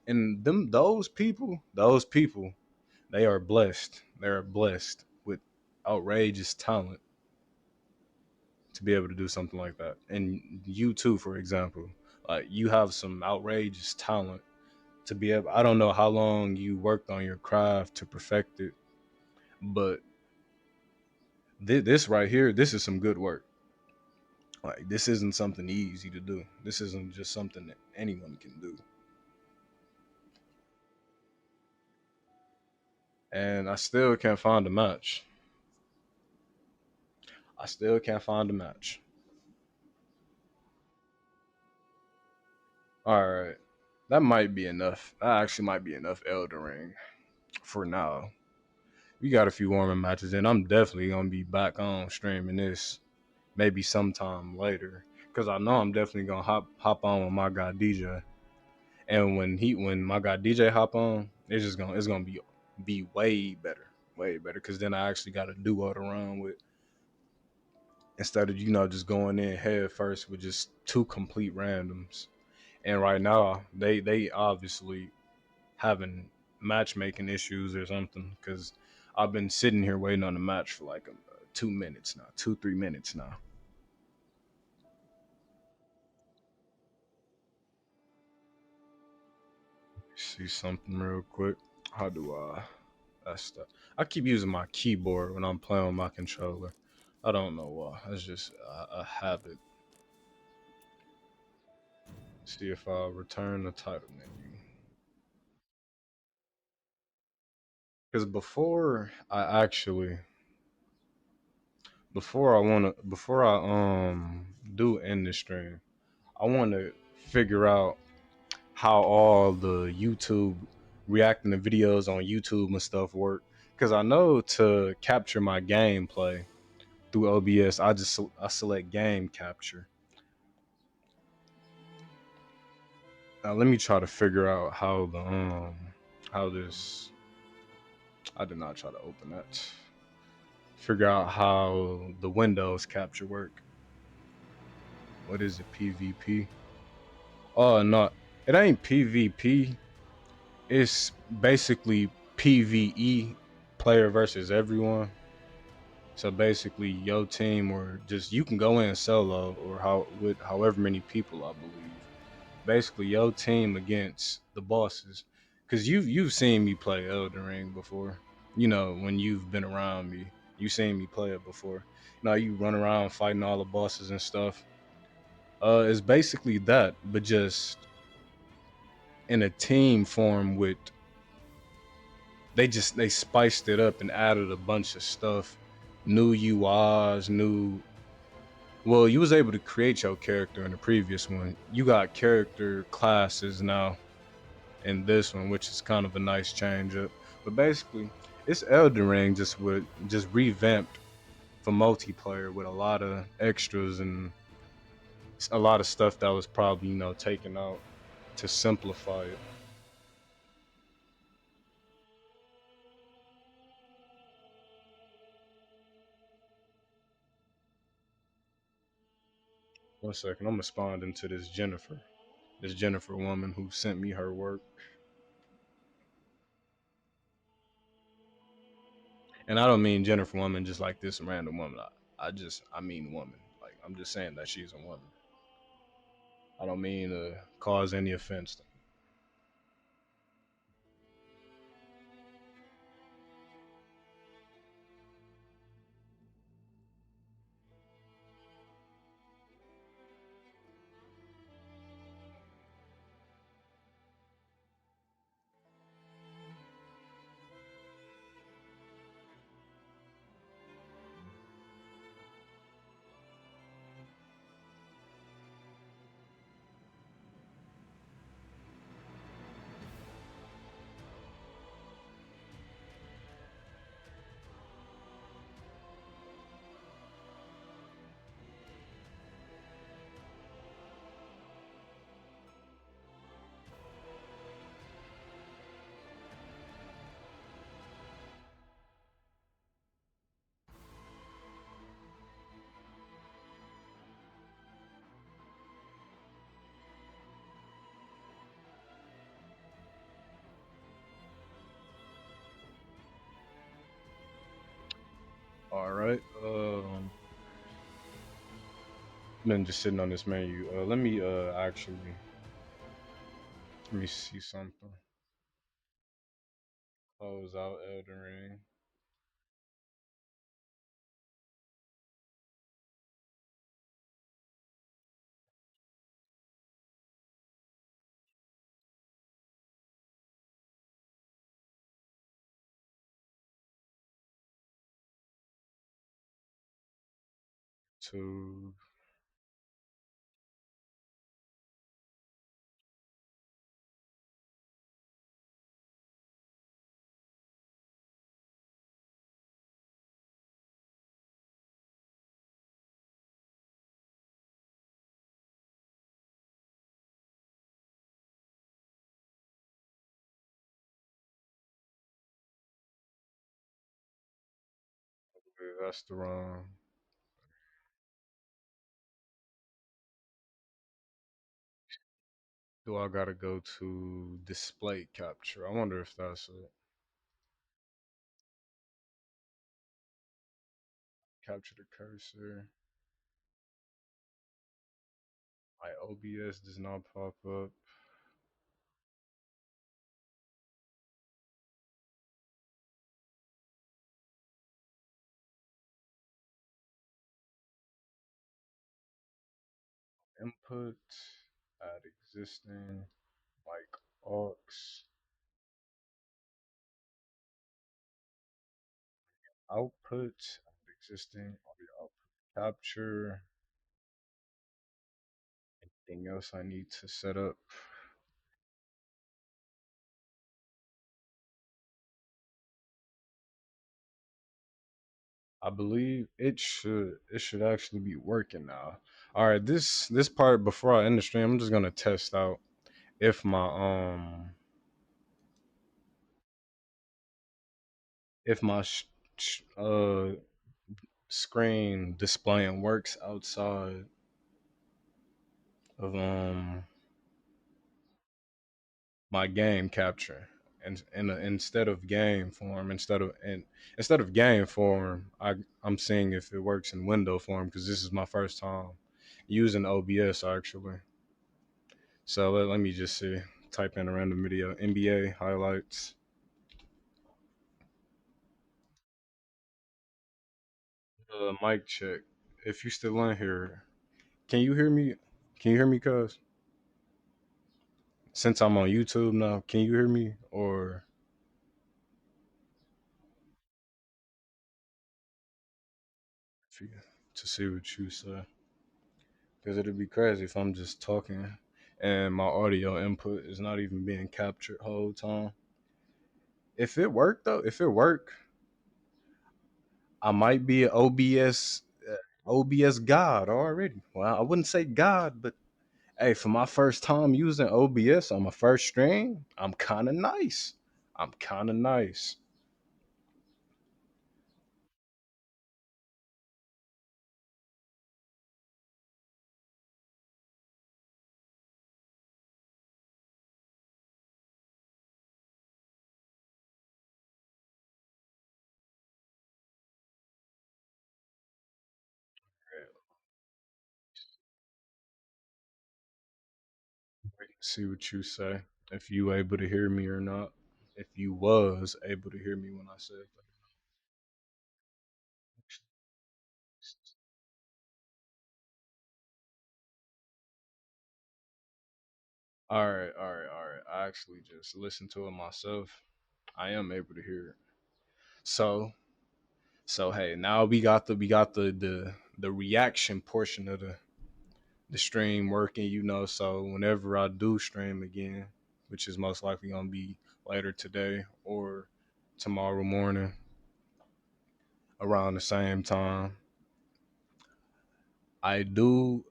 And those people, they are blessed. They are blessed with outrageous talent to be able to do something like that. And you too, for example, like you have some outrageous talent to be able. I don't know how long you worked on your craft to perfect it, but this right here, this is some good work. Like this isn't something easy to do. This isn't just something that anyone can do. And I still can't find a match. I still can't find a match. All right, that might be enough. That actually might be enough Elden Ring for now. We got a few warming matches, and I'm definitely gonna be back on streaming this maybe sometime later because I know I'm definitely gonna hop on with my guy DJ. And when my guy DJ hop on, it's gonna be way better because then I actually got a duo to run with instead of just going in head first with just two complete randoms. And right now they obviously having matchmaking issues or something because I've been sitting here waiting on the match for like 2 minutes now, 2 3 minutes now. See something real quick. How do I? That's the. I keep using my keyboard when I'm playing with my controller. I don't know why. That's just a habit. See if I return the title menu. Because before I do end the stream, I want to figure out how all the YouTube reacting to videos on YouTube and stuff work. Because I know to capture my gameplay through OBS, I select game capture. Now let me try to figure out how this. I did not try to open that. Figure out how the Windows capture work. What is it? PvP? Oh no, it ain't PvP. It's basically PvE, player versus everyone. So basically, your team or just you can go in solo or how with however many people I believe. Basically, your team against the bosses. Cause you've seen me play Elden Ring before. You know when you've been around me, you seen me play it before. You know you run around fighting all the bosses and stuff. It's basically that, but just in a team form with they spiced it up and added a bunch of stuff, new UIs, new. Well, you was able to create your character in the previous one. You got character classes now in this one, which is kind of a nice change up. But basically, it's Elden Ring just revamped for multiplayer with a lot of extras and a lot of stuff that was probably taken out to simplify it. 1 second, I'm responding to this Jennifer woman who sent me her work. And I don't mean Jennifer woman just like this random woman. I mean woman. Like I'm just saying that she's a woman. I don't mean to cause any offense. All right. Been just sitting on this menu. Let me actually let me see something. Close out Elden Ring. To that's the wrong. Do I gotta go to display capture? I wonder if that's it. Capture the cursor. My OBS does not pop up. Input, add existing, mic aux, output, add existing, audio output capture. Anything else I need to set up? I believe it should actually be working now. All right, this part before I end the stream, I'm just gonna test out if my screen displaying works outside of my game capture. And instead of game form, instead of game form, I'm seeing if it works in window form because this is my first time using OBS actually. So let me just see. Type in a random video. NBA highlights. Mic check. If you still in here, can you hear me? Can you hear me, cuz? Since I'm on YouTube now, can you hear me? Or if you, to see what you say? Because it'd be crazy if I'm just talking and my audio input is not even being captured whole time. If it worked though, if it worked, I might be an OBS god already. Well, I wouldn't say god, but hey, for my first time using OBS on my first stream, I'm kind of nice. I'm kind of nice. See what you say. If you able to hear me or not. If you was able to hear me when I said that. All right, all right, all right. I actually just listened to it myself. I am able to hear it. So, so hey, now we got the reaction portion of the stream working. So whenever I do stream again, which is most likely gonna be later today or tomorrow morning around the same time, I do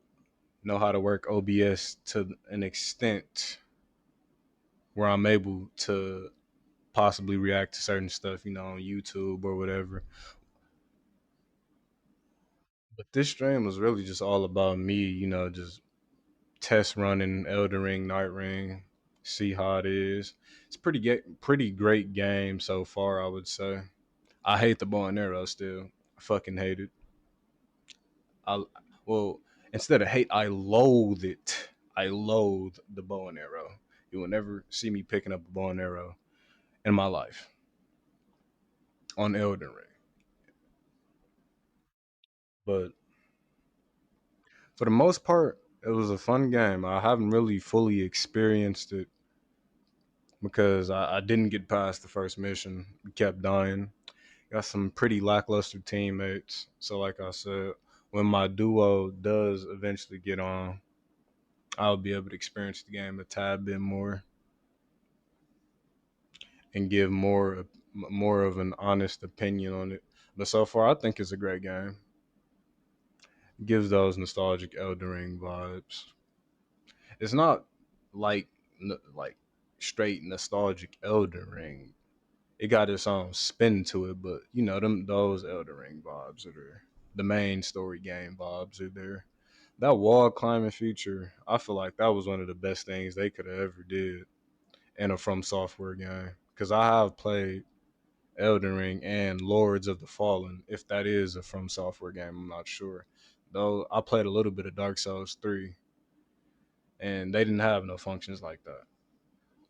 know how to work OBS to an extent where I'm able to possibly react to certain stuff, on YouTube or whatever. But this stream was really just all about me, just test running Elden Ring, Nightreign, see how it is. It's pretty great game so far, I would say. I hate the bow and arrow still. fucking hate it. I well, instead of hate, I loathe it. I loathe the bow and arrow. You will never see me picking up a bow and arrow in my life on Elden Ring. But for the most part, it was a fun game. I haven't really fully experienced it because I didn't get past the first mission. We kept dying. Got some pretty lackluster teammates. So, like I said, when my duo does eventually get on, I'll be able to experience the game a tad bit more and give more of an honest opinion on it. But so far, I think it's a great game. It gives those nostalgic Elden Ring vibes. It's not like like straight nostalgic Elden Ring. It got its own spin to it, but you know them those Elden Ring vibes are there. The main story game vibes are there. That wall climbing feature, I feel like that was one of the best things they could have ever did in a From Software game. Because I have played Elden Ring and Lords of the Fallen, if that is a From Software game, I'm not sure. Though I played a little bit of Dark Souls 3, and they didn't have no functions like that.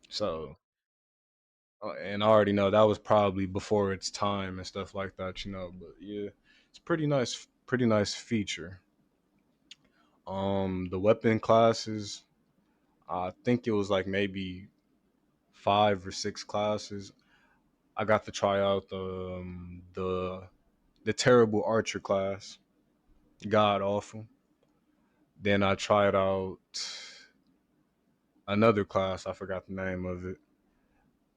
So, and I already know that was probably before its time and stuff like that, you know. But yeah, it's pretty nice feature. The weapon classes, I think it was like maybe 5 or 6 classes. I got to try out the terrible archer class, god awful. Then I tried out another class. I forgot the name of it.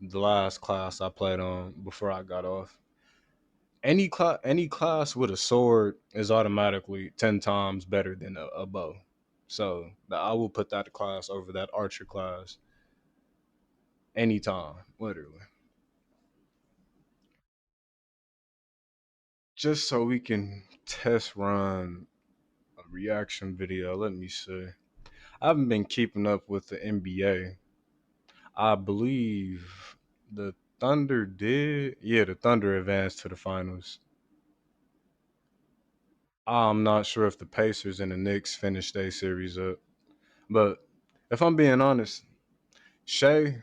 The last class I played on before I got off. Any class with a sword is automatically 10 times better than a bow. So I will put that class over that archer class anytime, literally. Just so we can test run a reaction video. Let me see. I haven't been keeping up with the NBA. I believe the Thunder did. Yeah, the Thunder advanced to the finals. I'm not sure if the Pacers and the Knicks finished their series up. But if I'm being honest, Shea,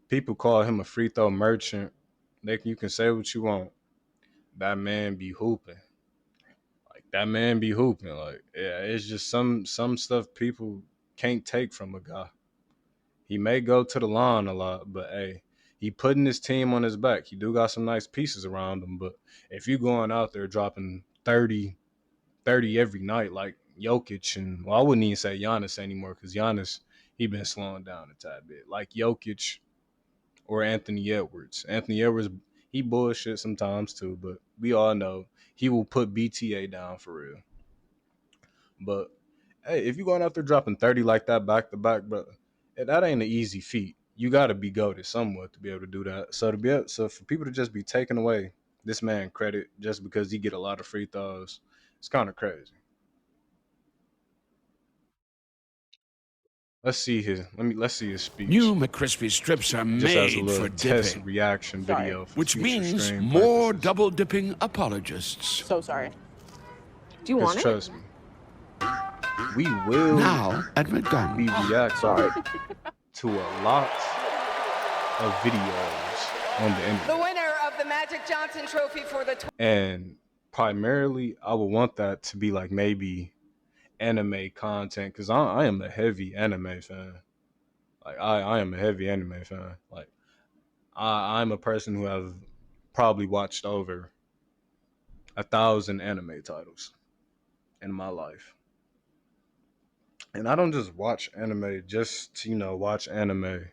people call him a free throw merchant. You can say what you want. That man be hooping. Like that man be hooping. Like yeah, it's just some stuff people can't take from a guy. He may go to the line a lot, but hey, he putting his team on his back. He do got some nice pieces around him, but if you going out there dropping 30 every night like Jokic and well, I wouldn't even say Giannis anymore because Giannis he been slowing down a tad bit. Like Jokic or Anthony Edwards. Anthony Edwards he bullshit sometimes too, but we all know he will put BTA down for real. But hey, if you going out there dropping 30 like that back to back, bro, that ain't an easy feat. You got to be goated somewhat to be able to do that. So for people to just be taking away this man credit just because he get a lot of free throws, it's kind of crazy. Let's see his speech New McCrispy strips are just as a made little for test dipping, reaction Sorry. video for which future means stream more purposes. double dipping apologists. So sorry. Do you Because want it? trust me, we will Now at be McDonald's. reacting Sorry. to a lot of videos on the internet. The winner of the Magic Johnson Trophy for the And primarily, I would want that to be like maybe anime content because I am a heavy anime fan. Like I am a heavy anime fan. Like I'm a person who have probably watched over 1,000 anime titles in my life. And I don't just watch anime just to, watch anime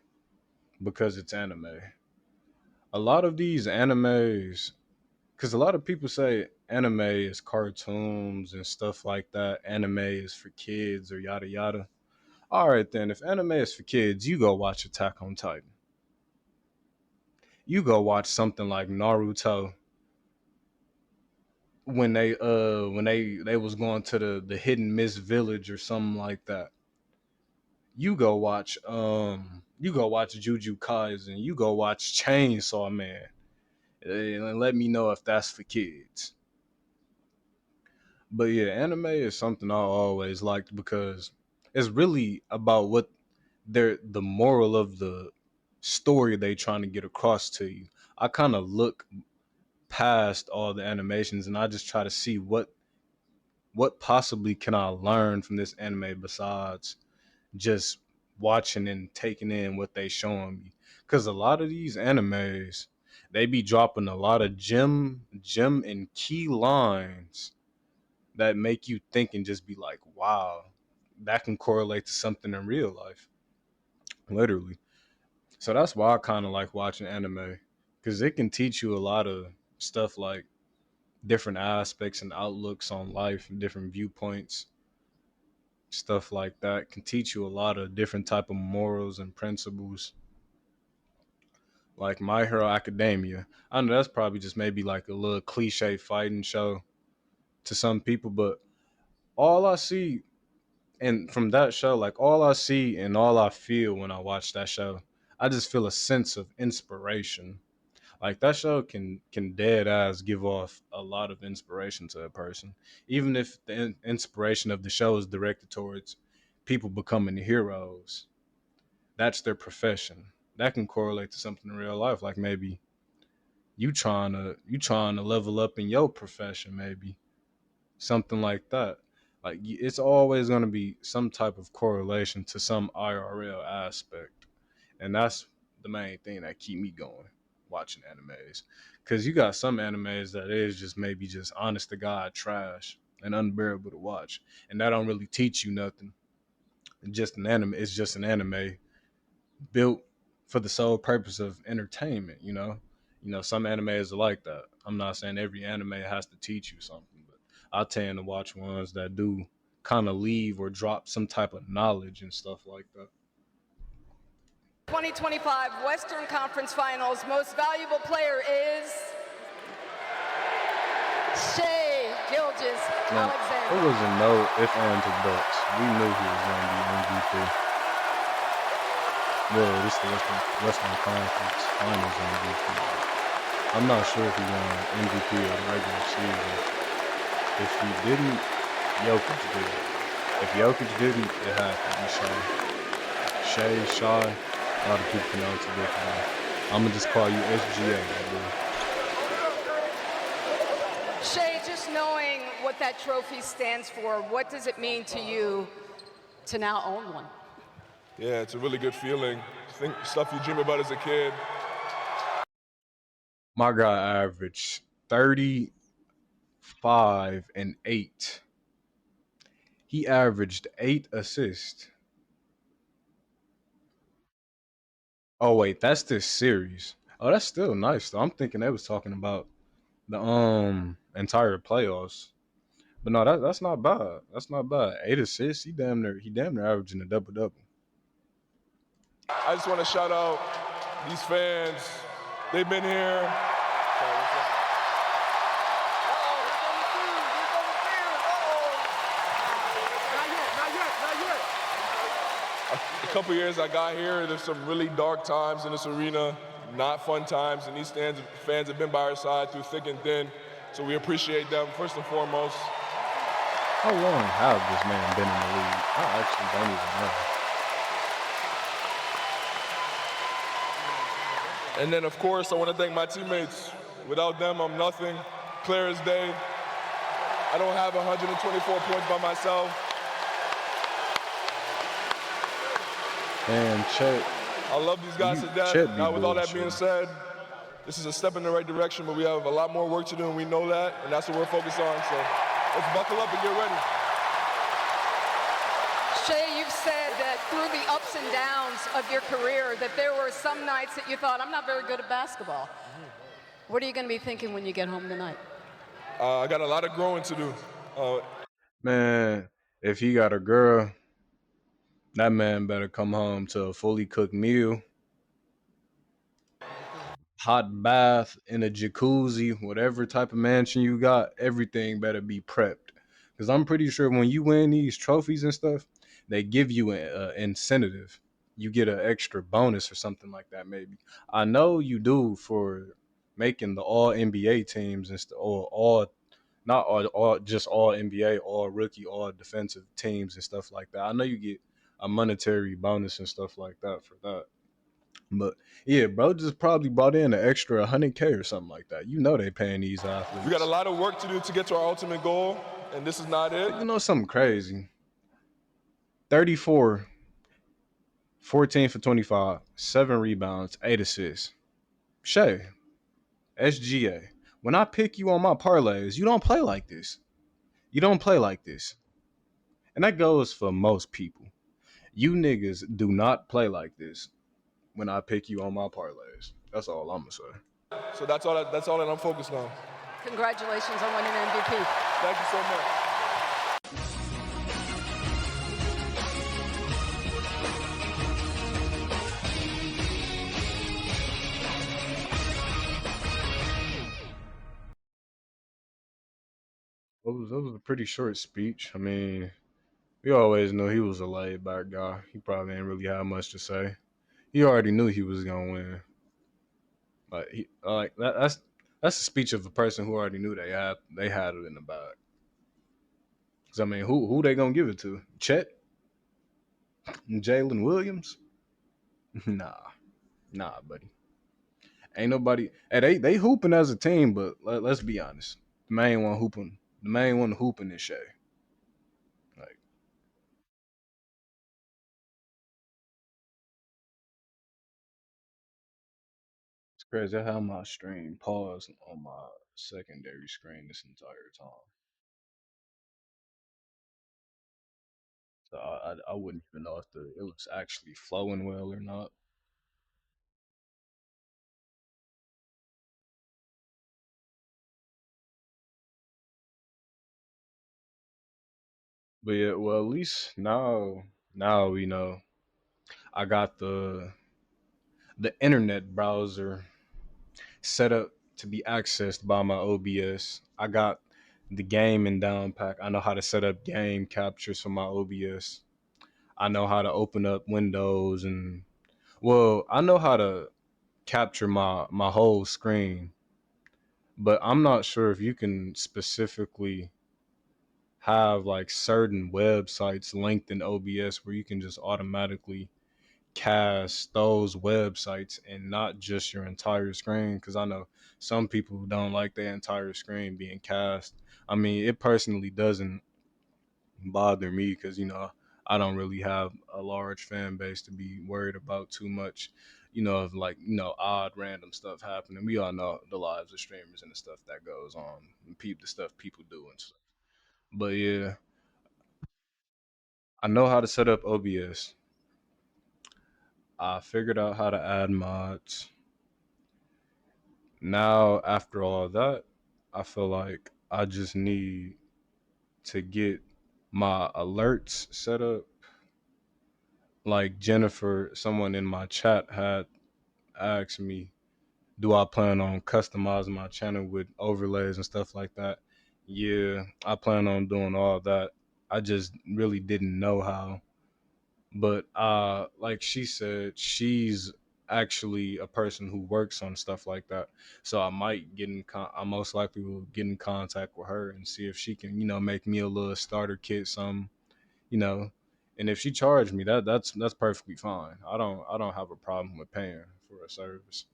because it's anime. A lot of these animes, because a lot of people say anime is cartoons and stuff like that. Anime is for kids or yada yada. All right, then, if anime is for kids, you go watch Attack on Titan. You go watch something like Naruto when they was going to the hidden miss village or something like that. You go watch Juju Kaisen. You go watch Chainsaw Man, and let me know if that's for kids. But yeah, anime is something I always liked because it's really about what the moral of the story they trying to get across to you. I kind of look past all the animations and I just try to see what possibly can I learn from this anime besides just watching and taking in what they showing me. Cause a lot of these animes, they be dropping a lot of gem and key lines that make you think and just be like, wow, that can correlate to something in real life. Literally. So that's why I kind of like watching anime. Cause it can teach you a lot of stuff like different aspects and outlooks on life and different viewpoints, stuff like that can teach you a lot of different type of morals and principles, like My Hero Academia. I know that's probably just maybe like a little cliche fighting show to some people, but all I see and from that show, like all I see and all I feel when I watch that show, I just feel a sense of inspiration. Like that show can dead ass give off a lot of inspiration to a person, even if the inspiration of the show is directed towards people becoming heroes. That's their profession. That can correlate to something in real life, like maybe you trying to level up in your profession, maybe something like that. Like it's always going to be some type of correlation to some IRL aspect, and that's the main thing that keep me going watching animes. Because you got some animes that is just maybe just honest to god trash and unbearable to watch, and that don't really teach you nothing. Just an anime. It's just an anime built for the sole purpose of entertainment. Some animes are like that. I'm not saying every anime has to teach you something, but I tend to watch ones that do kind of leave or drop some type of knowledge and stuff like that. 2025 Western Conference Finals most valuable player is Shea Now, it Gilgeous-Alexander. wasn't no if, ands, or buts. We knew he was going to be MVP. Well, this is the Western Conference Finals MVP. I'm not sure if he won MVP of the regular season. If he didn't, Jokic did. If Jokic didn't, it had to be Shea. Shea, Shy, a lot of people pronounce it differently. I'm going to just call you SGA, my boy. Shea, just knowing what that trophy stands for, what does it mean to you to now own one? Yeah, it's a really good feeling. Think stuff you dream about as a kid. My guy averaged 35 and 8. He averaged 8 assists. Oh wait, that's this series. Oh, that's still nice though. I'm thinking they was talking about the entire playoffs. But no, that's not bad. That's not bad. 8 assists. He damn near averaging a double double. I just want to shout out these fans. They've been here. A couple years I got here, there's some really dark times in this arena, not fun times, and these fans have been by our side through thick and thin, so we appreciate them first and foremost. How long have this man been in the league? I actually don't even know. And then, of course, I want to thank my teammates. Without them, I'm nothing. Clear as day. I don't have 124 points by myself. And Chet, I love these guys to death. Chet be Now, with all that bullshitting. being said, this is a step in the right direction, but we have a lot more work to do, and we know that, and that's what we're focused on. So let's buckle up and get ready. Shea, you've said that through the ups and downs of your career that there were some nights that you thought, I'm not very good at basketball. What are you going to be thinking when you get home tonight? I got a lot of growing to do. Man, if he got a girl, that man better come home to a fully cooked meal, hot bath in a jacuzzi, whatever type of mansion you got, everything better be prepped. Because I'm pretty sure when you win these trophies and stuff, they give you an incentive. You get an extra bonus or something like that, maybe. I know you do for making the all NBA teams and or all not all just all NBA, all rookie, all defensive teams and stuff like that. I know you get a monetary bonus and stuff like that for that. But yeah, bro, just probably brought in an extra 100K or something like that. You know they paying these We got a athletes. lot of work to do to get to our ultimate goal, and this is not it. But you know something crazy? 34, 14 for 25, 7 rebounds, 8 assists. Shay, SGA. When I pick you on my parlays, you don't play like this. You don't play like this. And that goes for most people. You niggas do not play like this when I pick you on my parlays. That's all I'm gonna say. So that's all that I'm focused on. Congratulations on winning MVP. Thank you so much. That was a pretty short speech. I mean, we always knew he was a laid back guy. He probably didn't really have much to say. He already knew he was gonna win. That's the speech of a person who already knew they had it in the bag. 'Cause I mean, who they gonna give it to? Chet, Jalen Williams? Nah, nah, buddy. Ain't nobody. Hey, they hooping as a team, but let's be honest. The main one hooping is Shea. Like it's crazy. I had my stream paused on my secondary screen this entire time, so I wouldn't even know if it was actually flowing well or not. But yeah, well at least now we know. I got the internet browser set up to be accessed by my OBS. I got the game in down pack. I know how to set up game captures for my OBS. I know how to open up windows and well, I know how to capture my whole screen, but I'm not sure if you can specifically have like certain websites linked in OBS where you can just automatically cast those websites and not just your entire screen, because I know some people who don't like their entire screen being cast. I mean, it personally doesn't bother me because I don't really have a large fan base to be worried about too much, of like odd random stuff happening. We all know the lives of streamers and the stuff that goes on, and the stuff people do and stuff. But yeah, I know how to set up OBS. I figured out how to add mods. Now, after all that, I feel like I just need to get my alerts set up. Like Jennifer, someone in my chat had asked me, do I plan on customizing my channel with overlays and stuff like that? Yeah, I plan on doing all that. I just really didn't know how. But like she said, she's actually a person who works on stuff like that. So I most likely will get in contact with her and see if she can, make me a little starter kit, some, you know. And if she charged me, that's perfectly fine. I don't have a problem with paying for a service.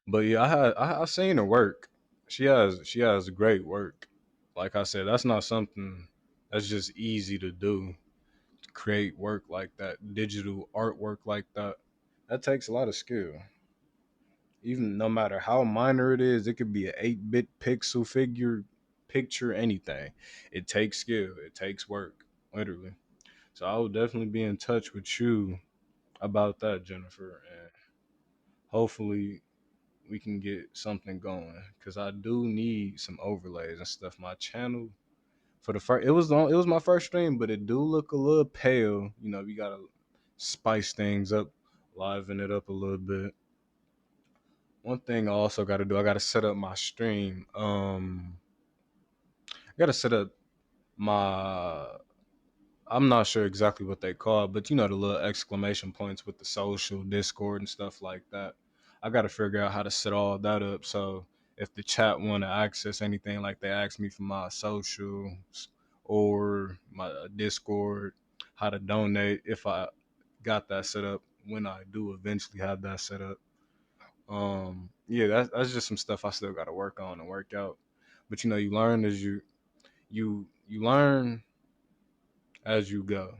But yeah, I seen her work. She has great work. Like I said, that's not something that's just easy to do. Create work like that, digital artwork like that. That takes a lot of skill. Even no matter how minor it is, it could be an 8-bit pixel figure, picture, anything. It takes skill. It takes work, literally. So I will definitely be in touch with you about that, Jennifer, and hopefully we can get something going because I do need some overlays and stuff. My channel for the first, it was my first stream, but it do look a little pale. We gotta spice things up, liven it up a little bit. One thing I also gotta do, I gotta set up my stream. I gotta set up my. I'm not sure exactly what they call it, but the little exclamation points with the social Discord and stuff like that. I gotta figure out how to set all that up so if the chat want to access anything, like they ask me for my socials or my Discord, how to donate if I got that set up when I do eventually have that set up. Yeah, that's just some stuff I still got to work on and work out. But you learn as you learn as you go,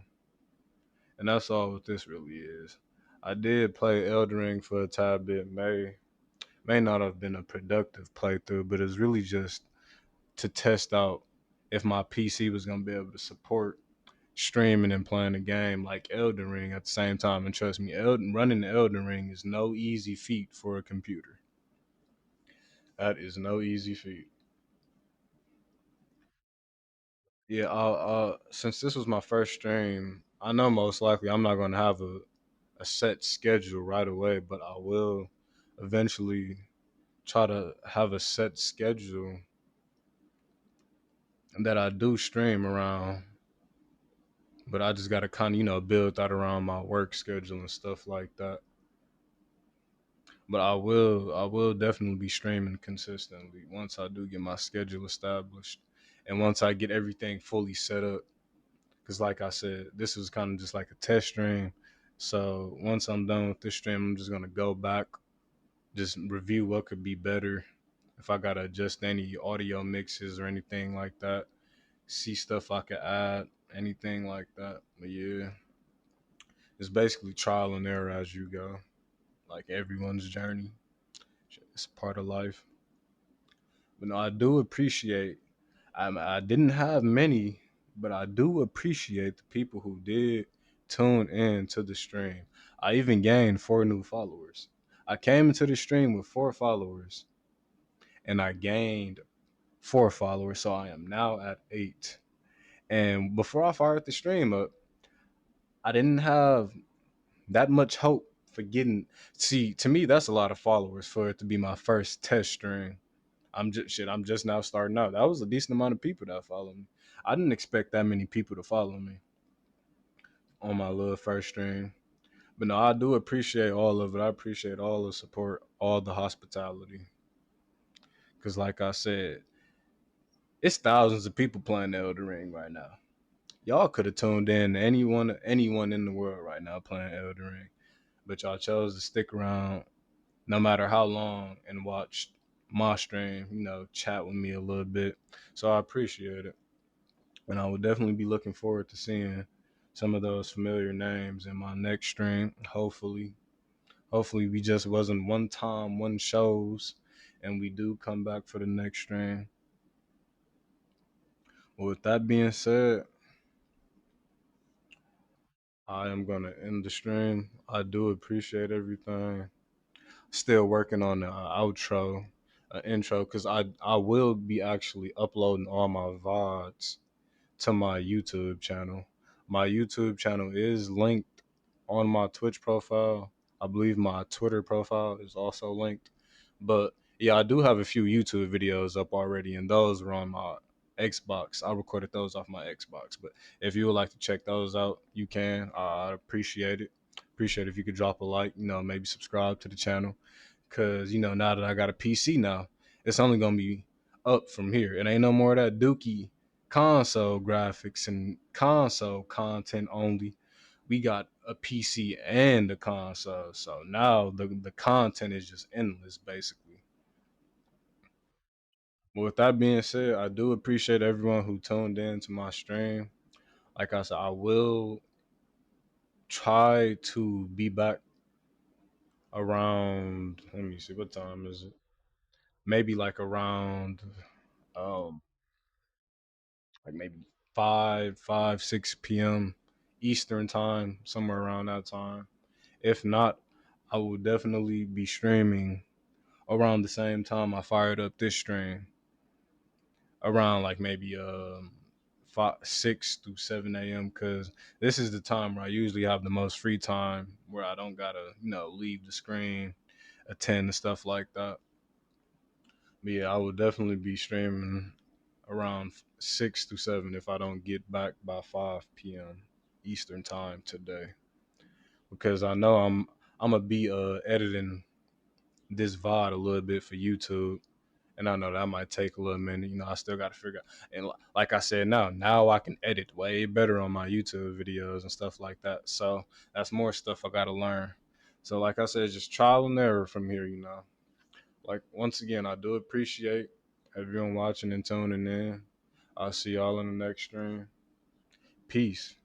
and that's all what this really is. I did play Elden Ring for a tad bit. May not have been a productive playthrough, but it's really just to test out if my PC was gonna be able to support streaming and playing a game like Elden Ring at the same time. And trust me, running Elden Ring is no easy feat for a computer. That is no easy feat. Yeah, since this was my first stream, I know most likely I'm not gonna have a set schedule right away, but I will eventually try to have a set schedule that I do stream around. But I just gotta kind of build that around my work schedule and stuff like that. But I will definitely be streaming consistently once I do get my schedule established, and once I get everything fully set up. Because like I said, this was kind of just like a test stream. So once I'm done with this stream, I'm just gonna go back, just review what could be better, if I gotta adjust any audio mixes or anything like that, see stuff I could add, anything like that. But yeah, it's basically trial and error as you go, like everyone's journey. It's part of life. But no, I do appreciate. I didn't have many, but I do appreciate the people who did tune in to the stream. I even gained 4 new followers. I came into the stream with 4 followers, and I gained 4 followers, so I am now at 8. And before I fired the stream up, I didn't have that much hope for getting. See, to me, that's a lot of followers for it to be my first test stream. I'm just now starting out. That was a decent amount of people that follow me. I didn't expect that many people to follow me on my little first stream. But no, I do appreciate all of it. I appreciate all the support, all the hospitality. Cause like I said, it's thousands of people playing the Elden Ring right now. Y'all could have tuned in to anyone in the world right now playing Elden Ring. But y'all chose to stick around no matter how long and watch my stream, chat with me a little bit. So I appreciate it. And I will definitely be looking forward to seeing some of those familiar names in my next stream. Hopefully we just wasn't one time, one shows, and we do come back for the next stream. Well, with that being said, I am gonna end the stream. I do appreciate everything. Still working on the outro, intro, because I will be actually uploading all my VODs to my YouTube channel. My YouTube channel is linked on my Twitch profile. I believe my Twitter profile is also linked. But yeah, I do have a few YouTube videos up already, and those are on my Xbox. I recorded those off my Xbox. But if you would like to check those out, you can. I'd appreciate it. Appreciate if you could drop a like, maybe subscribe to the channel. Cause now that I got a PC now, it's only gonna be up from here. It ain't no more of that dookie console graphics and console content only. We got a PC and a console, so now the content is just endless, basically. But with that being said, I do appreciate everyone who tuned in to my stream. Like I said, I will try to be back around. Let me see, what time is it? Maybe like around um like maybe 6 p.m. Eastern time, somewhere around that time. If not, I will definitely be streaming around the same time I fired up this stream, around like maybe 6 to 7 a.m. Because this is the time where I usually have the most free time, where I don't gotta leave the screen, attend to stuff like that. But yeah, I will definitely be streaming around 6 to 7 if I don't get back by 5 p.m. Eastern time today, because I know I'm gonna be editing this VOD a little bit for YouTube, And I know that might take a little minute. I still got to figure out. And like I said, now I can edit way better on my YouTube videos and stuff like that. So that's more stuff I got to learn. So like I said, just trial and error from here. Like once again, I do appreciate everyone watching and tuning in. I'll see y'all in the next stream. Peace.